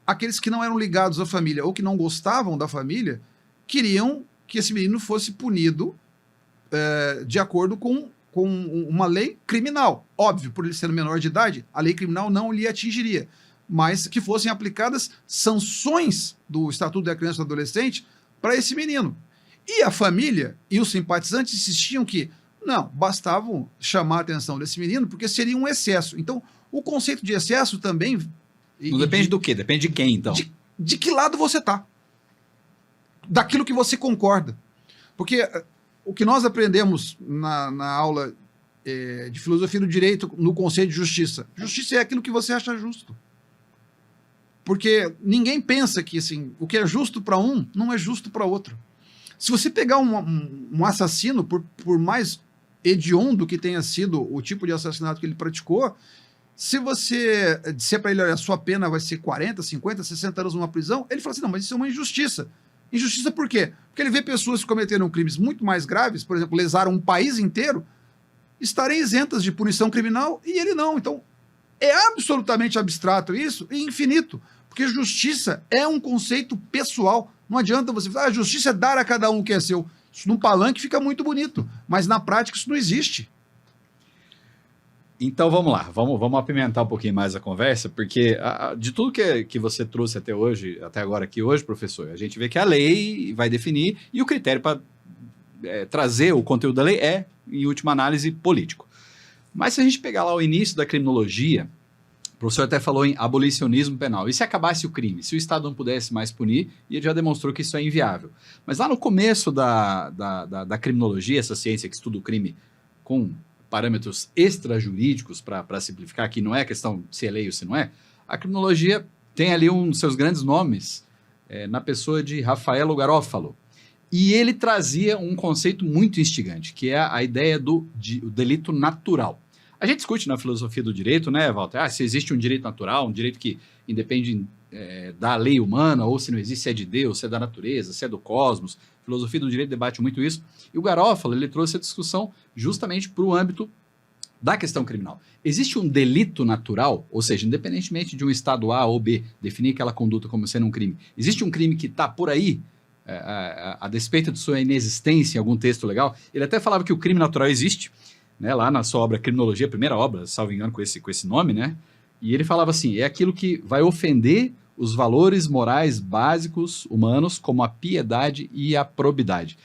aqueles que não eram ligados à família ou que não gostavam da família, queriam que esse menino fosse punido de acordo com uma lei criminal. Óbvio, por ele ser menor de idade, a lei criminal não lhe atingiria, mas que fossem aplicadas sanções do Estatuto da Criança e do Adolescente para esse menino. E a família e os simpatizantes insistiam que não, bastavam chamar a atenção desse menino porque seria um excesso. Então, o conceito de excesso também... Não depende do quê? Depende de quem, então? De que lado você está. Daquilo que você concorda. Porque o que nós aprendemos na aula de filosofia do direito no conceito de justiça. Justiça é aquilo que você acha justo. Porque ninguém pensa que assim, o que é justo para um não é justo para outro. Se você pegar um assassino, por mais hediondo que tenha sido o tipo de assassinato que ele praticou, se você disser para ele, olha, a sua pena vai ser 40, 50, 60 anos numa prisão, ele fala assim, não, mas isso é uma injustiça. Injustiça por quê? Porque ele vê pessoas que cometeram crimes muito mais graves, por exemplo, lesaram um país inteiro, estarem isentas de punição criminal e ele não. Então, é absolutamente abstrato isso e infinito, porque justiça é um conceito pessoal. Não adianta você falar, justiça é dar a cada um o que é seu. Isso num palanque fica muito bonito, mas na prática isso não existe. Então vamos lá, vamos apimentar um pouquinho mais a conversa, porque de tudo que você trouxe até hoje, até agora aqui hoje, professor, a gente vê que a lei vai definir e o critério para trazer o conteúdo da lei é, em última análise, político. Mas se a gente pegar lá o início da criminologia, o professor até falou em abolicionismo penal. E se acabasse o crime? Se o Estado não pudesse mais punir, e ele já demonstrou que isso é inviável. Mas lá no começo da criminologia, essa ciência que estuda o crime com parâmetros extrajurídicos, para simplificar, que não é questão de se é lei ou se não é, a criminologia tem ali um dos seus grandes nomes na pessoa de Rafael Garófalo. E ele trazia um conceito muito instigante, que é a ideia do delito natural. A gente discute na filosofia do direito, né, Walter? Se existe um direito natural, um direito que independe da lei humana, ou se não existe, se é de Deus, se é da natureza, se é do cosmos. A filosofia do direito debate muito isso. E o Garofalo, ele trouxe a discussão justamente para o âmbito da questão criminal. Existe um delito natural, ou seja, independentemente de um estado A ou B definir aquela conduta como sendo um crime, existe um crime que está por aí, a despeito de sua inexistência em algum texto legal? Ele até falava que o crime natural existe, né, lá na sua obra Criminologia, a primeira obra, salvo engano, com esse nome, né? E ele falava assim, é aquilo que vai ofender os valores morais básicos humanos, como a piedade e a probidade.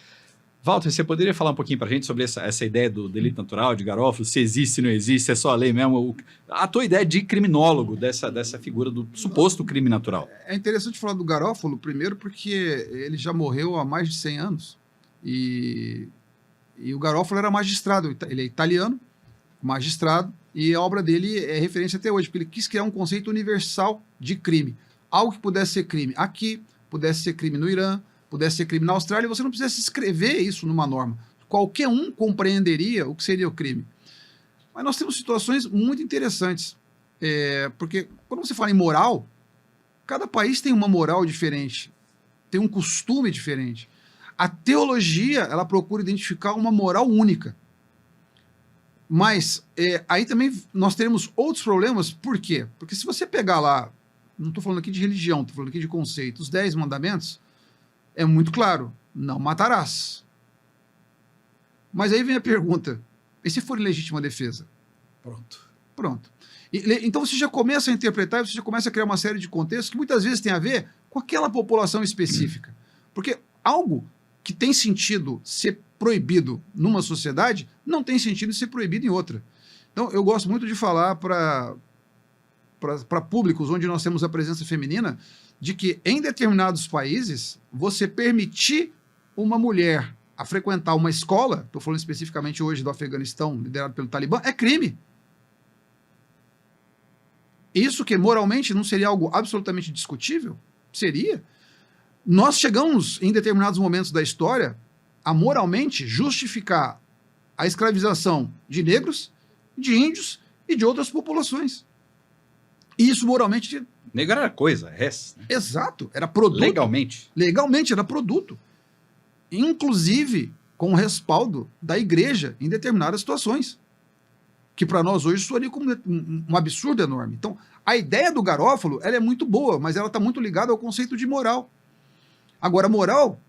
Walter, você poderia falar um pouquinho para a gente sobre essa ideia do delito natural, de Garofalo, se existe, se não existe, se é só a lei mesmo? A tua ideia de criminólogo, dessa figura do suposto crime natural. É interessante falar do Garofalo, primeiro, porque ele já morreu há mais de 100 anos. E o Garofalo era magistrado, ele é italiano, magistrado, e a obra dele é referência até hoje, porque ele quis criar um conceito universal de crime. Algo que pudesse ser crime aqui, pudesse ser crime no Irã, pudesse ser crime na Austrália, e você não precisasse escrever isso numa norma. Qualquer um compreenderia o que seria o crime. Mas nós temos situações muito interessantes, porque quando você fala em moral, cada país tem uma moral diferente, tem um costume diferente. A teologia, ela procura identificar uma moral única. Mas aí também nós teremos outros problemas. Por quê? Porque se você pegar lá, não estou falando aqui de religião, estou falando aqui de conceito, os 10 mandamentos, é muito claro, não matarás. Mas aí vem a pergunta, e se for legítima defesa? Pronto. Então você já começa a interpretar, você já começa a criar uma série de contextos que muitas vezes tem a ver com aquela população específica. Porque algo que tem sentido ser proibido numa sociedade, não tem sentido ser proibido em outra. Então, eu gosto muito de falar para públicos onde nós temos a presença feminina, de que em determinados países, você permitir uma mulher a frequentar uma escola, estou falando especificamente hoje do Afeganistão, liderado pelo Talibã, é crime. Isso que moralmente não seria algo absolutamente discutível? Seria. Nós chegamos, em determinados momentos da história, a moralmente justificar a escravização de negros, de índios e de outras populações. E isso moralmente... Negro era coisa, res. Né? Exato, era produto. Legalmente. Legalmente, era produto. Inclusive com o respaldo da igreja em determinadas situações. Que para nós hoje soaria como um absurdo enorme. Então, a ideia do Garofalo, ela é muito boa, mas ela está muito ligada ao conceito de moral. Agora, a moral,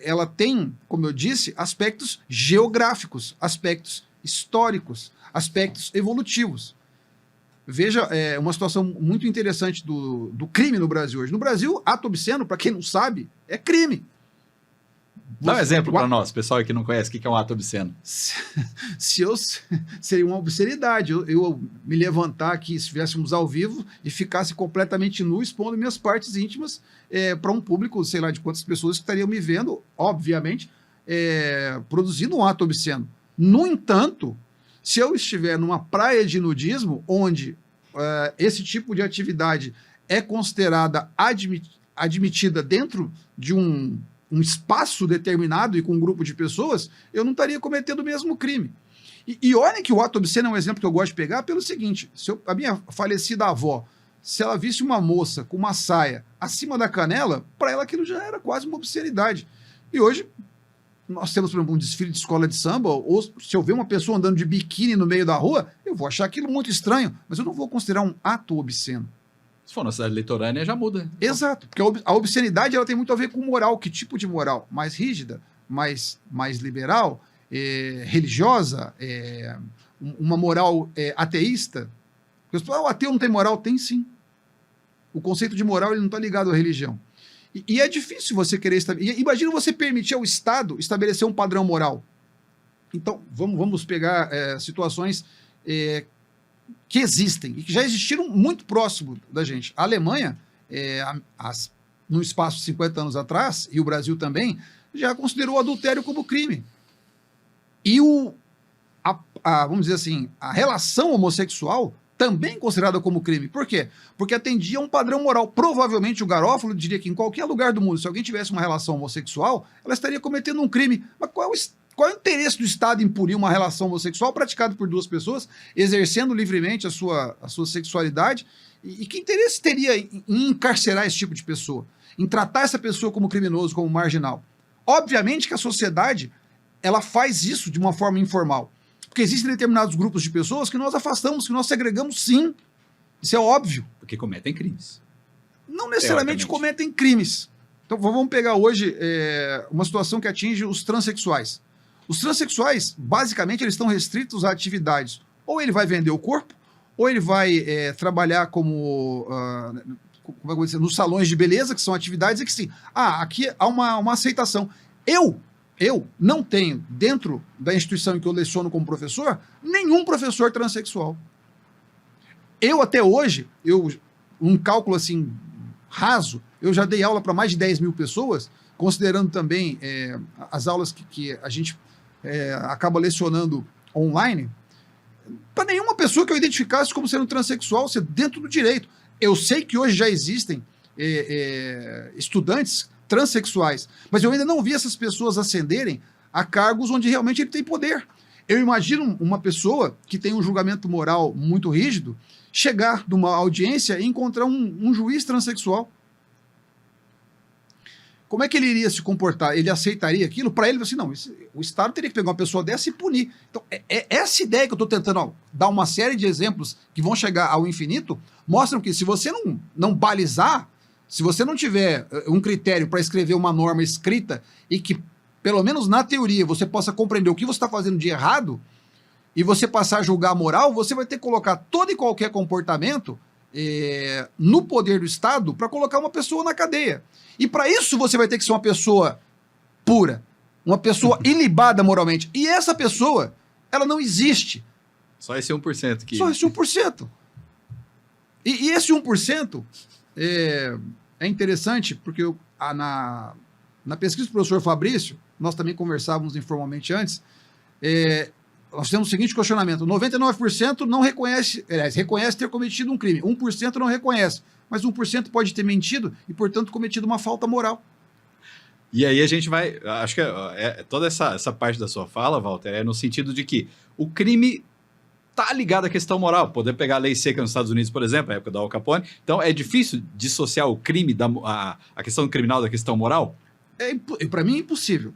ela tem, como eu disse, aspectos geográficos, aspectos históricos, aspectos evolutivos. Veja, uma situação muito interessante do crime no Brasil hoje. No Brasil, ato obsceno, para quem não sabe, é crime. Dá um exemplo para nós, pessoal que não conhece, o que é um ato obsceno. Seria uma obscenidade. Eu me levantar aqui, se estivéssemos ao vivo, e ficasse completamente nu, expondo minhas partes íntimas para um público, sei lá de quantas pessoas que estariam me vendo, obviamente, produzindo um ato obsceno. No entanto, se eu estiver numa praia de nudismo, onde esse tipo de atividade é considerada admitida dentro de um espaço determinado e com um grupo de pessoas, eu não estaria cometendo o mesmo crime. E olhem que o ato obsceno é um exemplo que eu gosto de pegar pelo seguinte, a minha falecida avó, se ela visse uma moça com uma saia acima da canela, para ela aquilo já era quase uma obscenidade. E hoje, nós temos, por exemplo, um desfile de escola de samba, ou se eu ver uma pessoa andando de biquíni no meio da rua, eu vou achar aquilo muito estranho, mas eu não vou considerar um ato obsceno. Se for na cidade litorânea, já muda. Exato, porque a obscenidade ela tem muito a ver com moral. Que tipo de moral? Mais rígida, mais liberal, religiosa, uma moral ateísta? Porque o ateu não tem moral? Tem sim. O conceito de moral ele não está ligado à religião. E é difícil você querer estabelecer. Imagina você permitir ao Estado estabelecer um padrão moral. Então, vamos pegar situações que existem e que já existiram muito próximo da gente. A Alemanha, no espaço de 50 anos atrás, e o Brasil também, já considerou o adultério como crime. E vamos dizer assim, a relação homossexual também considerada como crime. Por quê? Porque atendia a um padrão moral. Provavelmente o Garofalo diria que em qualquer lugar do mundo, se alguém tivesse uma relação homossexual, ela estaria cometendo um crime. Mas qual é o Qual é o interesse do Estado em punir uma relação homossexual praticada por duas pessoas, exercendo livremente a sua sexualidade? E que interesse teria em encarcerar esse tipo de pessoa? Em tratar essa pessoa como criminoso, como marginal? Obviamente que a sociedade, ela faz isso de uma forma informal. Porque existem determinados grupos de pessoas que nós afastamos, que nós segregamos, sim. Isso é óbvio. Porque cometem crimes. Não necessariamente cometem crimes. Então vamos pegar hoje uma situação que atinge os transexuais. Os transexuais, basicamente, eles estão restritos a atividades. Ou ele vai vender o corpo, ou ele vai trabalhar como é que eu vou dizer, nos salões de beleza, que são atividades em que sim, aqui há uma aceitação. Eu não tenho, dentro da instituição em que eu leciono como professor, nenhum professor transexual. Eu, até hoje, um cálculo assim, raso, eu já dei aula para mais de 10 mil pessoas, considerando também as aulas que a gente acaba lecionando online, para nenhuma pessoa que eu identificasse como sendo transexual ser dentro do direito. Eu sei que hoje já existem estudantes transexuais, mas eu ainda não vi essas pessoas ascenderem a cargos onde realmente ele tem poder. Eu imagino uma pessoa que tem um julgamento moral muito rígido chegar numa audiência e encontrar um juiz transexual. Como é que ele iria se comportar? Ele aceitaria aquilo? Para ele, assim, não, o Estado teria que pegar uma pessoa dessa e punir. Então, essa ideia que eu estou tentando dar uma série de exemplos que vão chegar ao infinito, mostram que se você não balizar, se você não tiver um critério para escrever uma norma escrita e que, pelo menos na teoria, você possa compreender o que você está fazendo de errado e você passar a julgar a moral, você vai ter que colocar todo e qualquer comportamento no poder do Estado para colocar uma pessoa na cadeia. E para isso você vai ter que ser uma pessoa pura, uma pessoa ilibada moralmente. E essa pessoa, ela não existe. Só esse 1% que... Só esse 1%. E esse 1% é interessante porque na pesquisa do professor Fabrício, nós também conversávamos informalmente antes, nós temos o seguinte questionamento: 99% não reconhece, reconhece ter cometido um crime, 1% não reconhece, mas 1% pode ter mentido e, portanto, cometido uma falta moral. E aí a gente vai, acho que toda essa parte da sua fala, Walter, é no sentido de que o crime está ligado à questão moral. Poder pegar a lei seca nos Estados Unidos, por exemplo, na época do Al Capone. Então, é difícil dissociar o crime, a questão criminal da questão moral? Para mim é impossível.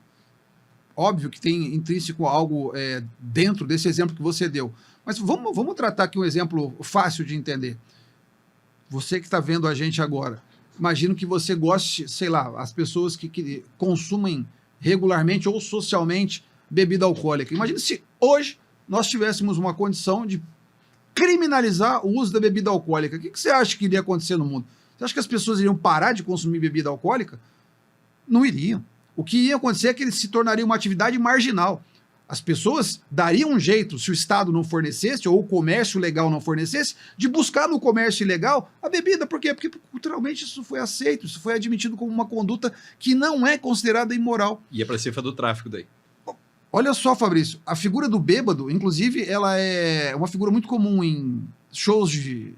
Óbvio que tem intrínseco algo dentro desse exemplo que você deu. Mas vamos tratar aqui um exemplo fácil de entender. Você que está vendo a gente agora, imagino que você goste, sei lá, as pessoas que consumem regularmente ou socialmente bebida alcoólica. Imagina se hoje nós tivéssemos uma condição de criminalizar o uso da bebida alcoólica. O que você acha que iria acontecer no mundo? Você acha que as pessoas iriam parar de consumir bebida alcoólica? Não iriam. O que ia acontecer é que ele se tornaria uma atividade marginal. As pessoas dariam um jeito, se o Estado não fornecesse, ou o comércio legal não fornecesse, de buscar no comércio ilegal a bebida. Por quê? Porque culturalmente isso foi aceito, isso foi admitido como uma conduta que não é considerada imoral. Ia para a cifra do tráfico daí. Olha só, Fabrício, a figura do bêbado, inclusive, ela é uma figura muito comum em shows de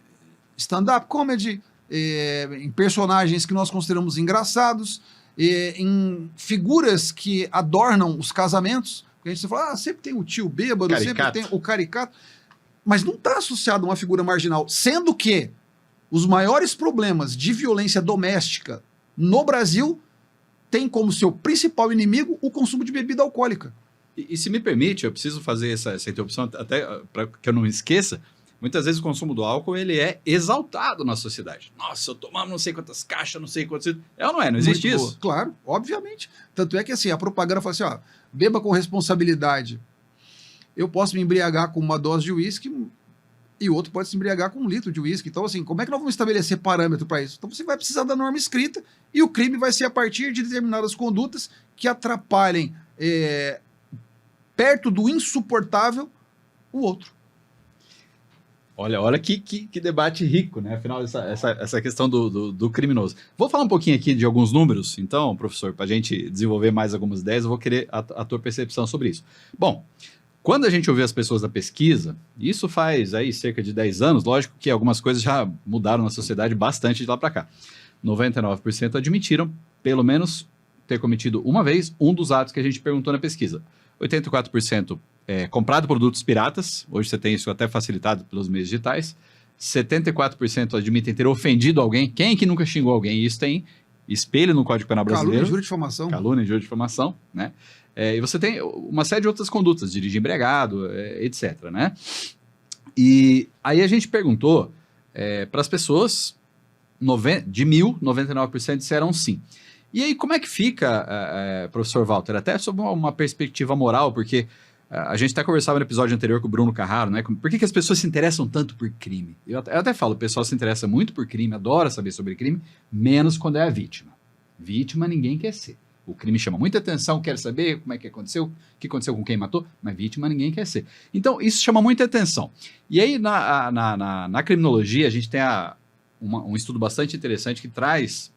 stand-up comedy, em personagens que nós consideramos engraçados, em figuras que adornam os casamentos. A gente fala, sempre tem o tio bêbado, caricato. Sempre tem o caricato, mas não está associado a uma figura marginal, sendo que os maiores problemas de violência doméstica no Brasil têm como seu principal inimigo o consumo de bebida alcoólica. E se me permite, eu preciso fazer essa interrupção até para que eu não me esqueça. Muitas vezes o consumo do álcool ele é exaltado na sociedade. Nossa, eu tomava não sei quantas caixas, não sei quantos... É ou não é? Não existe isso? Claro, obviamente. Tanto é que assim, a propaganda fala assim, beba com responsabilidade. Eu posso me embriagar com uma dose de uísque e o outro pode se embriagar com 1 litro de uísque. Então, assim, como é que nós vamos estabelecer parâmetro para isso? Então você vai precisar da norma escrita e o crime vai ser a partir de determinadas condutas que atrapalhem perto do insuportável o outro. Olha que debate rico, né? Afinal, essa questão do criminoso. Vou falar um pouquinho aqui de alguns números, então, professor, para a gente desenvolver mais algumas ideias, eu vou querer a tua percepção sobre isso. Bom, quando a gente ouviu as pessoas da pesquisa, isso faz aí cerca de 10 anos, lógico que algumas coisas já mudaram na sociedade bastante de lá para cá. 99% admitiram, pelo menos, ter cometido uma vez um dos atos que a gente perguntou na pesquisa. 84% comprado produtos piratas, hoje você tem isso até facilitado pelos meios digitais, 74% admitem ter ofendido alguém. Quem que nunca xingou alguém? Isso tem espelho no Código Penal brasileiro. Calúnia, injúria e difamação. Calúnia, injúria e difamação, né? E você tem uma série de outras condutas, dirigir embriagado, etc, né? E aí a gente perguntou para as pessoas, de 1.000, 99% disseram sim. E aí como é que fica, professor Walter, até sob uma perspectiva moral, porque a gente até conversava no episódio anterior com o Bruno Carraro, né? Por que as pessoas se interessam tanto por crime? Eu até falo, o pessoal se interessa muito por crime, adora saber sobre crime, menos quando é a vítima. Vítima ninguém quer ser. O crime chama muita atenção, quer saber como é que aconteceu, o que aconteceu com quem matou, mas vítima ninguém quer ser. Então, isso chama muita atenção. E aí, na criminologia, a gente tem um estudo bastante interessante que traz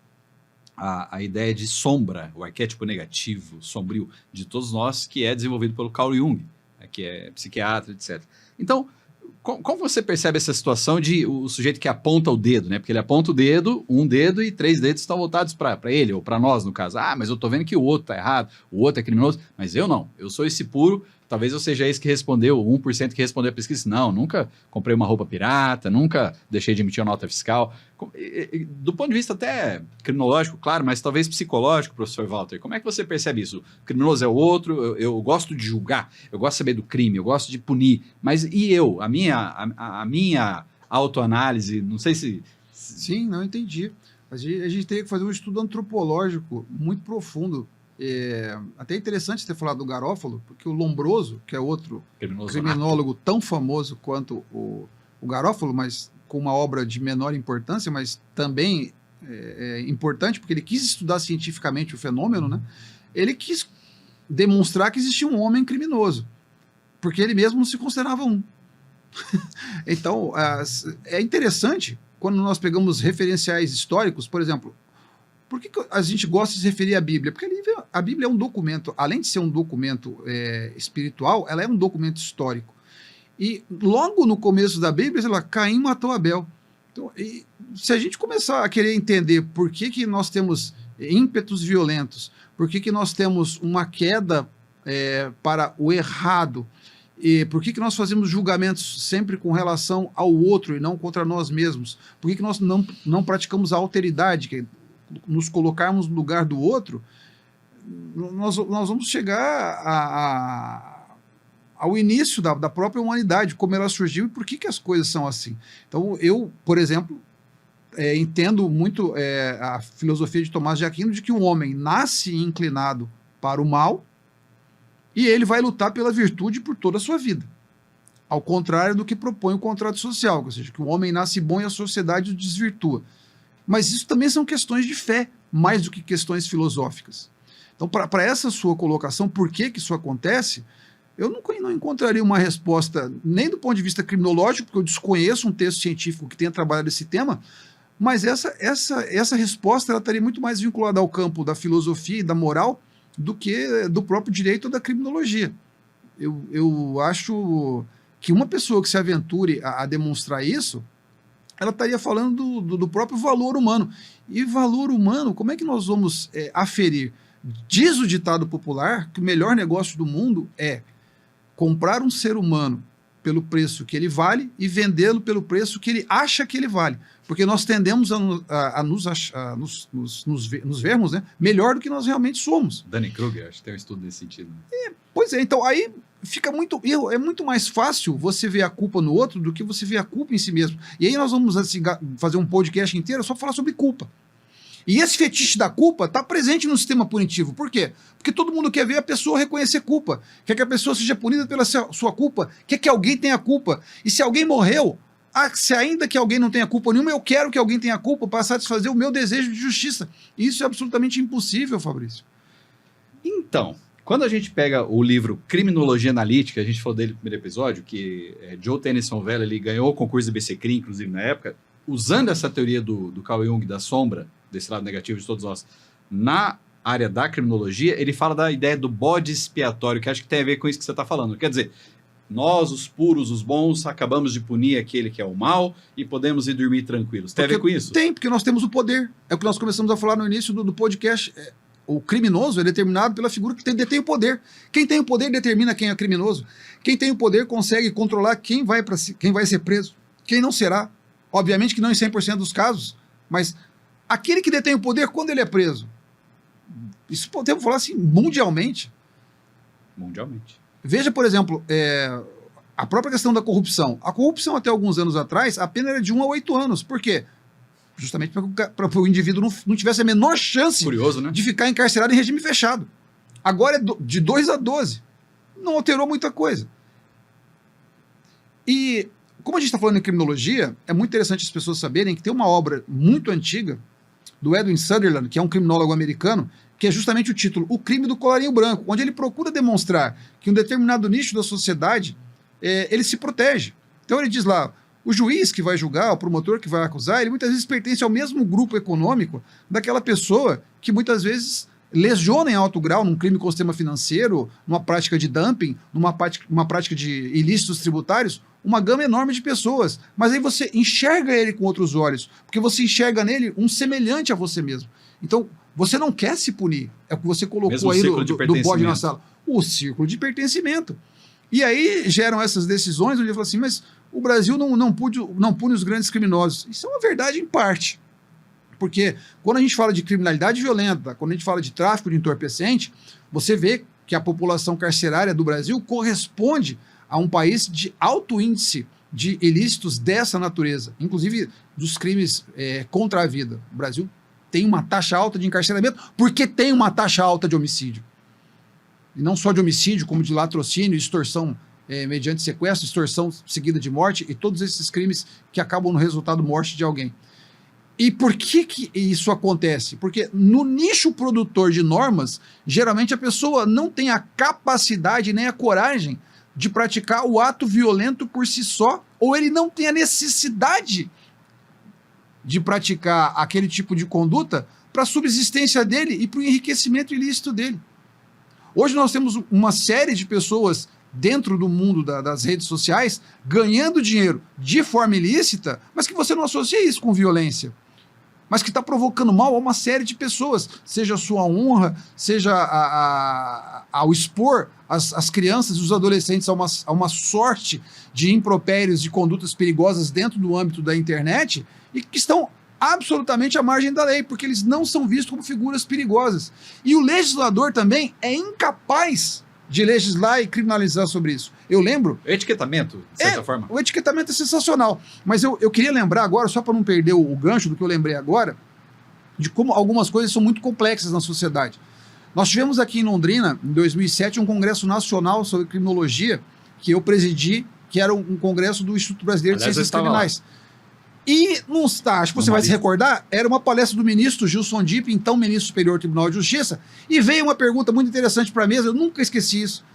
a ideia de sombra, o arquétipo negativo, sombrio, de todos nós, que é desenvolvido pelo Carl Jung, que é psiquiatra, etc. Então, como você percebe essa situação de o sujeito que aponta o dedo, né? Porque ele aponta o dedo, um dedo e 3 dedos estão voltados para ele, ou para nós, no caso. Ah, mas eu tô vendo que o outro tá errado, o outro é criminoso, mas eu não. Eu sou esse puro, talvez eu seja esse que respondeu, o 1% que respondeu a pesquisa. Não, nunca comprei uma roupa pirata, nunca deixei de emitir uma nota fiscal. Do ponto de vista até criminológico, claro, mas talvez psicológico, professor Walter, como é que você percebe isso? O criminoso é o outro, eu gosto de julgar, eu gosto de saber do crime, eu gosto de punir, mas e eu? A minha autoanálise, não sei se... Sim, não entendi. A gente teria que fazer um estudo antropológico muito profundo. Até interessante ter falado do Garófalo, porque o Lombroso, que é outro criminólogo tão famoso quanto o Garófalo, mas com uma obra de menor importância, mas também importante, porque ele quis estudar cientificamente o fenômeno, né? Ele quis demonstrar que existia um homem criminoso, porque ele mesmo não se considerava um. Então, é interessante, quando nós pegamos referenciais históricos, por exemplo, por que a gente gosta de se referir à Bíblia? Porque a Bíblia é um documento, além de ser um documento espiritual, ela é um documento histórico. E logo no começo da Bíblia, Caim matou Abel. Então, se a gente começar a querer entender por que nós temos ímpetos violentos, por que nós temos uma queda para o errado, e por que nós fazemos julgamentos sempre com relação ao outro e não contra nós mesmos, por que nós não praticamos a alteridade, que nos colocarmos no lugar do outro, nós vamos chegar ao início da própria humanidade, como ela surgiu e por que as coisas são assim. Então, eu, por exemplo, entendo muito a filosofia de Tomás de Aquino de que o homem nasce inclinado para o mal e ele vai lutar pela virtude por toda a sua vida. Ao contrário do que propõe o contrato social, ou seja, que o homem nasce bom e a sociedade o desvirtua. Mas isso também são questões de fé, mais do que questões filosóficas. Então, para essa sua colocação, por que isso acontece, eu não encontraria uma resposta nem do ponto de vista criminológico, porque eu desconheço um texto científico que tenha trabalhado esse tema, mas essa resposta ela estaria muito mais vinculada ao campo da filosofia e da moral do que do próprio direito ou da criminologia. Eu acho que uma pessoa que se aventure a demonstrar isso, ela estaria falando do próprio valor humano. E valor humano, como é que nós vamos aferir? Diz o ditado popular que o melhor negócio do mundo é comprar um ser humano pelo preço que ele vale e vendê-lo pelo preço que ele acha que ele vale. Porque nós tendemos a nos vermos, né, melhor do que nós realmente somos. Dunning-Kruger, acho que tem um estudo nesse sentido. Pois é, então aí fica muito erro. É muito mais fácil você ver a culpa no outro do que você ver a culpa em si mesmo. E aí nós vamos assim, fazer um podcast inteiro só para falar sobre culpa. E esse fetiche da culpa está presente no sistema punitivo. Por quê? Porque todo mundo quer ver a pessoa reconhecer culpa, quer que a pessoa seja punida pela sua culpa, quer que alguém tenha culpa. E se alguém morreu, se ainda que alguém não tenha culpa nenhuma, eu quero que alguém tenha culpa para satisfazer o meu desejo de justiça. Isso é absolutamente impossível, Fabrício. Então, quando a gente pega o livro Criminologia Analítica, a gente falou dele no primeiro episódio, que Joe Tennyson Vela, ele ganhou o concurso do BCCRI, inclusive na época, usando essa teoria do Carl Jung, da sombra, desse lado negativo de todos nós, na área da criminologia, ele fala da ideia do bode expiatório, que acho que tem a ver com isso que você está falando. Quer dizer, nós, os puros, os bons, acabamos de punir aquele que é o mal e podemos ir dormir tranquilos. Tem a ver com isso? Tem, porque nós temos o poder. É o que nós começamos a falar no início do podcast. o criminoso é determinado pela figura que detém o poder. Quem tem o poder determina quem é criminoso. Quem tem o poder consegue controlar quem vai ser preso, quem não será. Obviamente que não em 100% dos casos, mas aquele que detém o poder, quando ele é preso, isso podemos falar assim mundialmente. Mundialmente. Veja, por exemplo, a própria questão da corrupção. A corrupção, até alguns anos atrás, a pena era de 1 a 8 anos. Por quê? Justamente para o indivíduo não tivesse a menor chance Curioso, né? de ficar encarcerado em regime fechado. Agora é de 2 a 12. Não alterou muita coisa. E, como a gente está falando em criminologia, é muito interessante as pessoas saberem que tem uma obra muito antiga do Edwin Sutherland, que é um criminólogo americano, que é justamente o título O Crime do Colarinho Branco, onde ele procura demonstrar que um determinado nicho da sociedade ele se protege. Então ele diz lá, o juiz que vai julgar, o promotor que vai acusar, ele muitas vezes pertence ao mesmo grupo econômico daquela pessoa que muitas vezes lesiona em alto grau num crime com sistema financeiro, numa prática de dumping, numa prática de ilícitos tributários, uma gama enorme de pessoas. Mas aí você enxerga ele com outros olhos, porque você enxerga nele um semelhante a você mesmo. Então, você não quer se punir. É o que você colocou mesmo aí do bode na sala. O círculo de pertencimento. E aí geram essas decisões onde eu falo assim, mas o Brasil não pune os grandes criminosos. Isso é uma verdade em parte. Porque quando a gente fala de criminalidade violenta, quando a gente fala de tráfico de entorpecente, você vê que a população carcerária do Brasil corresponde a um país de alto índice de ilícitos dessa natureza, inclusive dos crimes contra a vida. O Brasil tem uma taxa alta de encarceramento porque tem uma taxa alta de homicídio. E não só de homicídio, como de latrocínio, extorsão mediante sequestro, extorsão seguida de morte e todos esses crimes que acabam no resultado morte de alguém. E por que isso acontece? Porque no nicho produtor de normas, geralmente a pessoa não tem a capacidade nem a coragem de praticar o ato violento por si só, ou ele não tem a necessidade de praticar aquele tipo de conduta para a subsistência dele e para o enriquecimento ilícito dele. Hoje nós temos uma série de pessoas dentro do mundo das redes sociais ganhando dinheiro de forma ilícita, mas que você não associa isso com violência, mas que está provocando mal a uma série de pessoas, seja a sua honra, seja ao expor as crianças e os adolescentes a uma sorte de impropérios, de condutas perigosas dentro do âmbito da internet e que estão absolutamente à margem da lei, porque eles não são vistos como figuras perigosas. E o legislador também é incapaz de legislar e criminalizar sobre isso. Eu lembro... Etiquetamento, de certa forma. O etiquetamento é sensacional, mas eu queria lembrar agora, só para não perder o gancho do que eu lembrei agora, de como algumas coisas são muito complexas na sociedade. Nós tivemos aqui em Londrina, em 2007, um congresso nacional sobre criminologia, que eu presidi, que era um congresso do Instituto Brasileiro de Ciências Criminais. E num estágio, você vai se recordar, era uma palestra do ministro Gilson Dipp, então ministro superior do Tribunal de Justiça, e veio uma pergunta muito interessante para a mesa, eu nunca esqueci isso.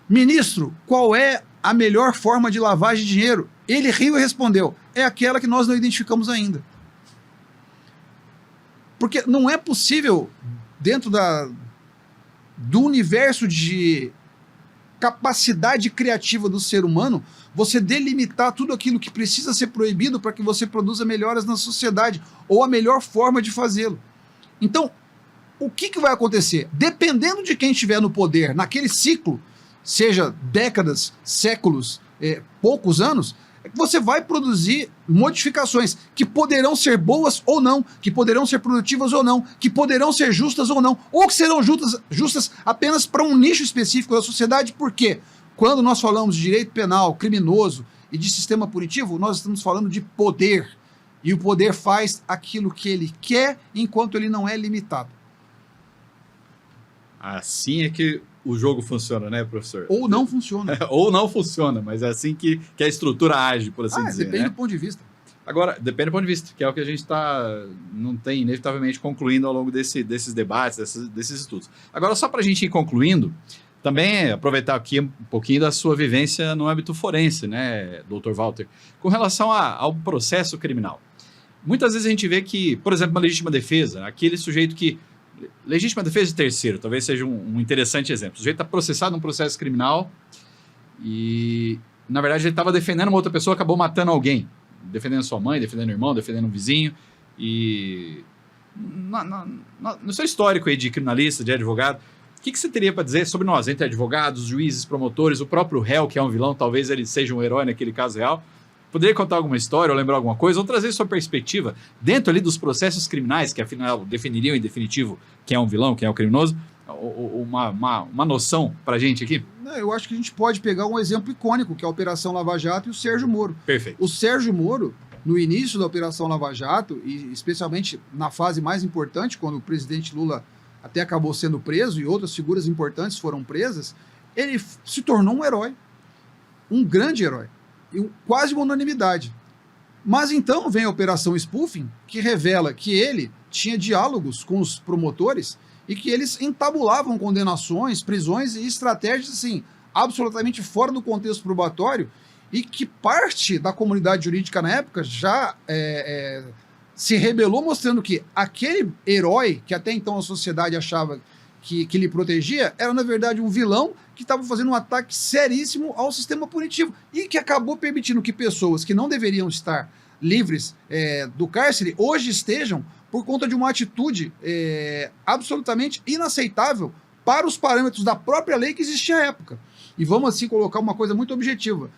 Ministro, qual é a melhor forma de lavagem de dinheiro? Ele riu e respondeu, é aquela que nós não identificamos ainda. Porque não é possível, dentro do universo de capacidade criativa do ser humano, você delimitar tudo aquilo que precisa ser proibido para que você produza melhoras na sociedade, ou a melhor forma de fazê-lo. Então, o que vai acontecer? Dependendo de quem estiver no poder, naquele ciclo, seja décadas, séculos, poucos anos, você vai produzir modificações que poderão ser boas ou não, que poderão ser produtivas ou não, que poderão ser justas ou não, ou que serão justas apenas para um nicho específico da sociedade. Por quê? Quando nós falamos de direito penal, criminoso e de sistema punitivo, nós estamos falando de poder. E o poder faz aquilo que ele quer enquanto ele não é limitado. Assim é que o jogo funciona, né, professor? Ou não funciona. Ou não funciona, mas é assim que a estrutura age, por assim dizer. Depende né? do ponto de vista. Agora, depende do ponto de vista, que é o que a gente não tem, inevitavelmente, concluindo ao longo desses debates, desses estudos. Agora, só para a gente ir concluindo, também aproveitar aqui um pouquinho da sua vivência no âmbito forense, né, doutor Walter, com relação ao processo criminal. Muitas vezes a gente vê que, por exemplo, uma legítima defesa, aquele sujeito que... Legítima defesa de terceiro, talvez seja um interessante exemplo. O sujeito está processado num processo criminal e, na verdade, ele estava defendendo uma outra pessoa, acabou matando alguém. Defendendo sua mãe, defendendo o irmão, defendendo um vizinho. E no seu histórico aí de criminalista, de advogado, o que você teria para dizer sobre nós, entre advogados, juízes, promotores, o próprio réu, que é um vilão, talvez ele seja um herói naquele caso real? Poderia contar alguma história ou lembrar alguma coisa, ou trazer sua perspectiva dentro ali dos processos criminais, que afinal definiriam em definitivo quem é um vilão, quem é um criminoso, uma noção para a gente aqui? Eu acho que a gente pode pegar um exemplo icônico, que é a Operação Lava Jato e o Sérgio Moro. Perfeito. O Sérgio Moro, no início da Operação Lava Jato, e especialmente na fase mais importante, quando o presidente Lula até acabou sendo preso e outras figuras importantes foram presas, ele se tornou um herói, um grande herói, e quase uma unanimidade. Mas então vem a Operação Spoofing, que revela que ele tinha diálogos com os promotores e que eles entabulavam condenações, prisões e estratégias assim, absolutamente fora do contexto probatório, e que parte da comunidade jurídica na época já se rebelou, mostrando que aquele herói que até então a sociedade achava que lhe protegia era, na verdade, um vilão que estava fazendo um ataque seríssimo ao sistema punitivo e que acabou permitindo que pessoas que não deveriam estar livres do cárcere hoje estejam por conta de uma atitude absolutamente inaceitável para os parâmetros da própria lei que existia à época. E vamos, assim, colocar uma coisa muito objetiva.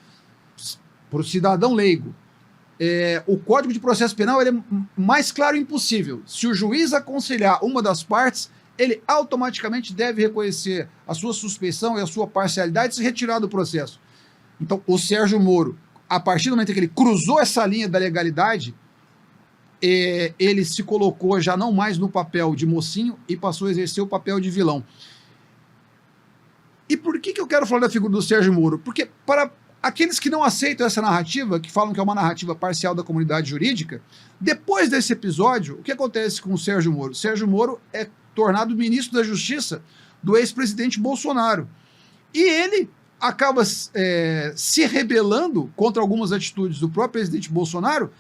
Para o cidadão leigo, o Código de Processo Penal ele é mais claro impossível. Se o juiz aconselhar uma das partes, ele automaticamente deve reconhecer a sua suspeição e a sua parcialidade e se retirar do processo. Então, o Sérgio Moro, a partir do momento que ele cruzou essa linha da legalidade, ele se colocou já não mais no papel de mocinho e passou a exercer o papel de vilão. E por que eu quero falar da figura do Sérgio Moro? Porque para aqueles que não aceitam essa narrativa, que falam que é uma narrativa parcial da comunidade jurídica, depois desse episódio, o que acontece com o Sérgio Moro? O Sérgio Moro é tornado ministro da Justiça do ex-presidente Bolsonaro. E ele acaba se rebelando contra algumas atitudes do próprio presidente Bolsonaro,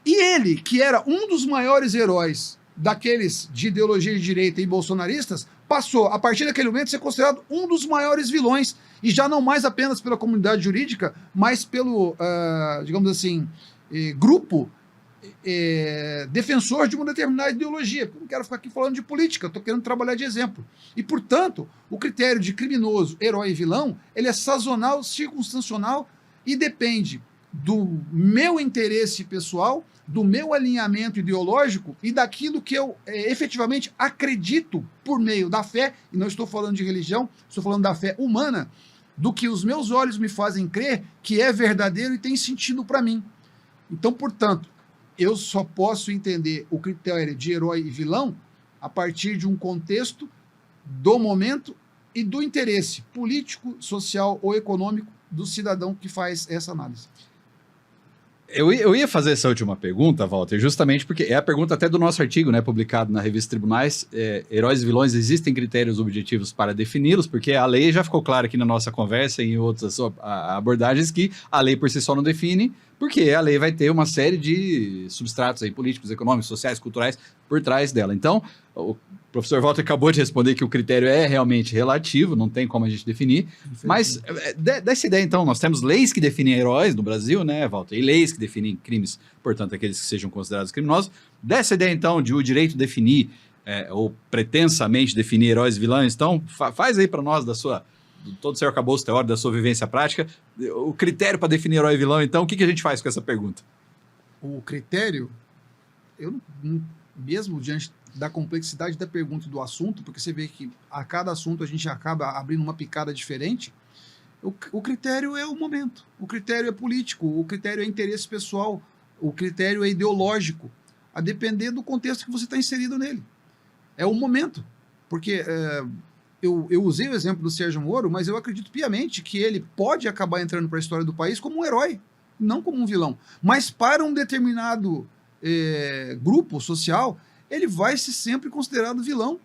e ele, que era um dos maiores heróis daqueles de ideologia de direita e bolsonaristas, passou, a partir daquele momento, a ser considerado um dos maiores vilões, e já não mais apenas pela comunidade jurídica, mas pelo, digamos assim, grupo defensor de uma determinada ideologia. Eu não quero ficar aqui falando de política, estou querendo trabalhar de exemplo. E, portanto, o critério de criminoso, herói e vilão, ele é sazonal, circunstancial e depende do meu interesse pessoal, do meu alinhamento ideológico e daquilo que eu efetivamente acredito por meio da fé, e não estou falando de religião, estou falando da fé humana, do que os meus olhos me fazem crer que é verdadeiro e tem sentido para mim. Então, portanto, eu só posso entender o critério de herói e vilão a partir de um contexto, do momento e do interesse político, social ou econômico do cidadão que faz essa análise. Eu ia fazer essa última pergunta, Walter, justamente porque é a pergunta até do nosso artigo, né, publicado na revista Tribunais. Heróis e vilões, existem critérios objetivos para defini-los, porque a lei já ficou clara aqui na nossa conversa e em outras abordagens que a lei por si só não define, porque a lei vai ter uma série de substratos aí, políticos, econômicos, sociais, culturais por trás dela. Então, o professor Walter acabou de responder que o critério é realmente relativo, não tem como a gente definir, mas dessa ideia, então, nós temos leis que definem heróis no Brasil, né, Walter, e leis que definem crimes, portanto, aqueles que sejam considerados criminosos. Dessa ideia, então, de o direito definir, ou pretensamente definir heróis e vilões, então, faz aí para nós todo o seu arcabouço teórico, da sua vivência prática, o critério para definir herói e vilão, então, o que a gente faz com essa pergunta? O critério, mesmo diante da complexidade da pergunta e do assunto, porque você vê que a cada assunto a gente acaba abrindo uma picada diferente, o critério é o momento, o critério é político, o critério é interesse pessoal, o critério é ideológico, a depender do contexto que você está inserido nele. É o momento, porque eu usei o exemplo do Sérgio Moro, mas eu acredito piamente que ele pode acabar entrando para a história do país como um herói, não como um vilão. Mas para um determinado grupo social, ele vai ser sempre considerado vilão.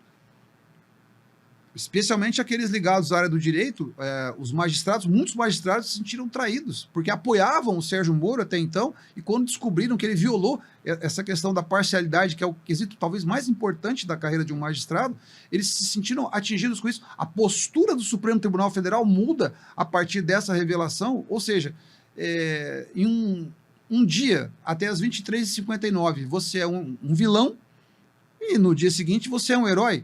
Especialmente aqueles ligados à área do direito, os magistrados, muitos magistrados se sentiram traídos, porque apoiavam o Sérgio Moro até então, e quando descobriram que ele violou essa questão da parcialidade, que é o quesito talvez mais importante da carreira de um magistrado, eles se sentiram atingidos com isso. A postura do Supremo Tribunal Federal muda a partir dessa revelação, ou seja, em um dia, até as 23h59, você é um vilão, E no dia seguinte você é um herói.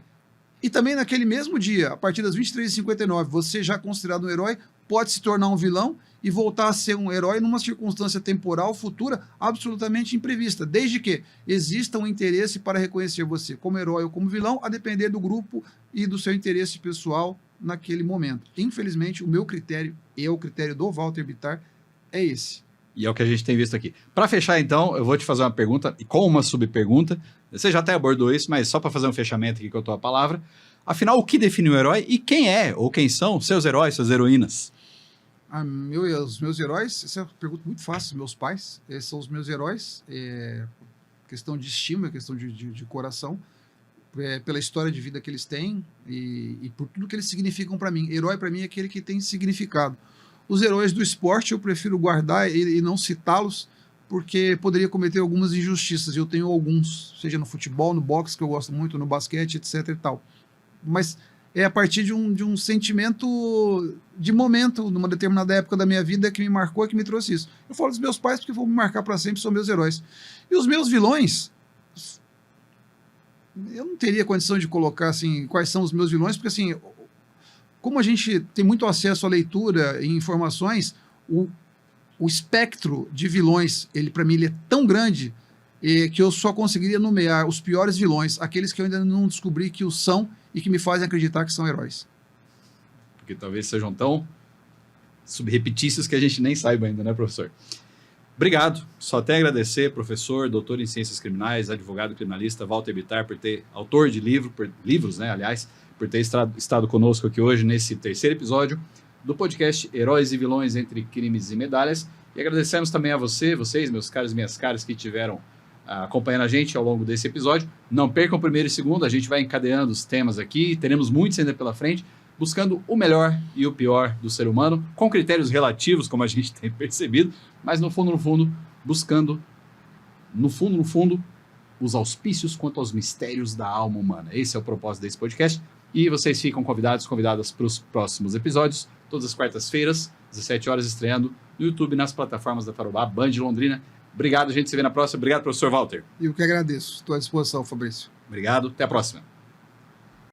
E também naquele mesmo dia, a partir das 23h59, você já considerado um herói, pode se tornar um vilão e voltar a ser um herói numa circunstância temporal futura absolutamente imprevista, desde que exista um interesse para reconhecer você como herói ou como vilão, a depender do grupo e do seu interesse pessoal naquele momento. Infelizmente, o meu critério, e é o critério do Walter Bittar, é esse. E é o que a gente tem visto aqui. Para fechar, então, eu vou te fazer uma pergunta, e com uma subpergunta. Você já até abordou isso, mas só para fazer um fechamento aqui com a tua palavra. Afinal, o que define um herói e quem é ou quem são seus heróis, suas heroínas? Os meus heróis, essa é uma pergunta muito fácil. Meus pais, esses são os meus heróis. Questão de estima, questão de coração, pela história de vida que eles têm e por tudo que eles significam para mim. Herói, para mim, é aquele que tem significado. Os heróis do esporte eu prefiro guardar e não citá-los, porque poderia cometer algumas injustiças. Eu tenho alguns, seja no futebol, no boxe, que eu gosto muito, no basquete, etc. e tal. Mas é a partir de um sentimento de momento, numa determinada época da minha vida, que me marcou e que me trouxe isso. Eu falo dos meus pais porque vão me marcar para sempre, são meus heróis. E os meus vilões, eu não teria condição de colocar assim, quais são os meus vilões, porque assim, como a gente tem muito acesso à leitura e informações, o espectro de vilões, para mim, ele é tão grande que eu só conseguiria nomear os piores vilões, aqueles que eu ainda não descobri que os são e que me fazem acreditar que são heróis. Porque talvez sejam tão subrepetícios que a gente nem saiba ainda, né, professor? Obrigado. Só até agradecer, professor, doutor em Ciências Criminais, advogado criminalista, Walter Bittar, autor de livros, né, aliás, por ter estado conosco aqui hoje nesse terceiro episódio do podcast Heróis e Vilões entre Crimes e Medalhas. E agradecemos também a vocês, meus caros e minhas caras, que tiveram acompanhando a gente ao longo desse episódio. Não percam o primeiro e segundo, a gente vai encadeando os temas aqui, teremos muitos ainda pela frente, buscando o melhor e o pior do ser humano, com critérios relativos, como a gente tem percebido, mas no fundo, buscando, no fundo, os auspícios quanto aos mistérios da alma humana. Esse é o propósito desse podcast. E vocês ficam convidadas para os próximos episódios, todas as quartas-feiras, 17 horas, estreando no YouTube, nas plataformas da Tarobá, Band Londrina. Obrigado, a gente se vê na próxima. Obrigado, professor Walter. Eu que agradeço. Estou à disposição, Fabrício. Obrigado, até a próxima.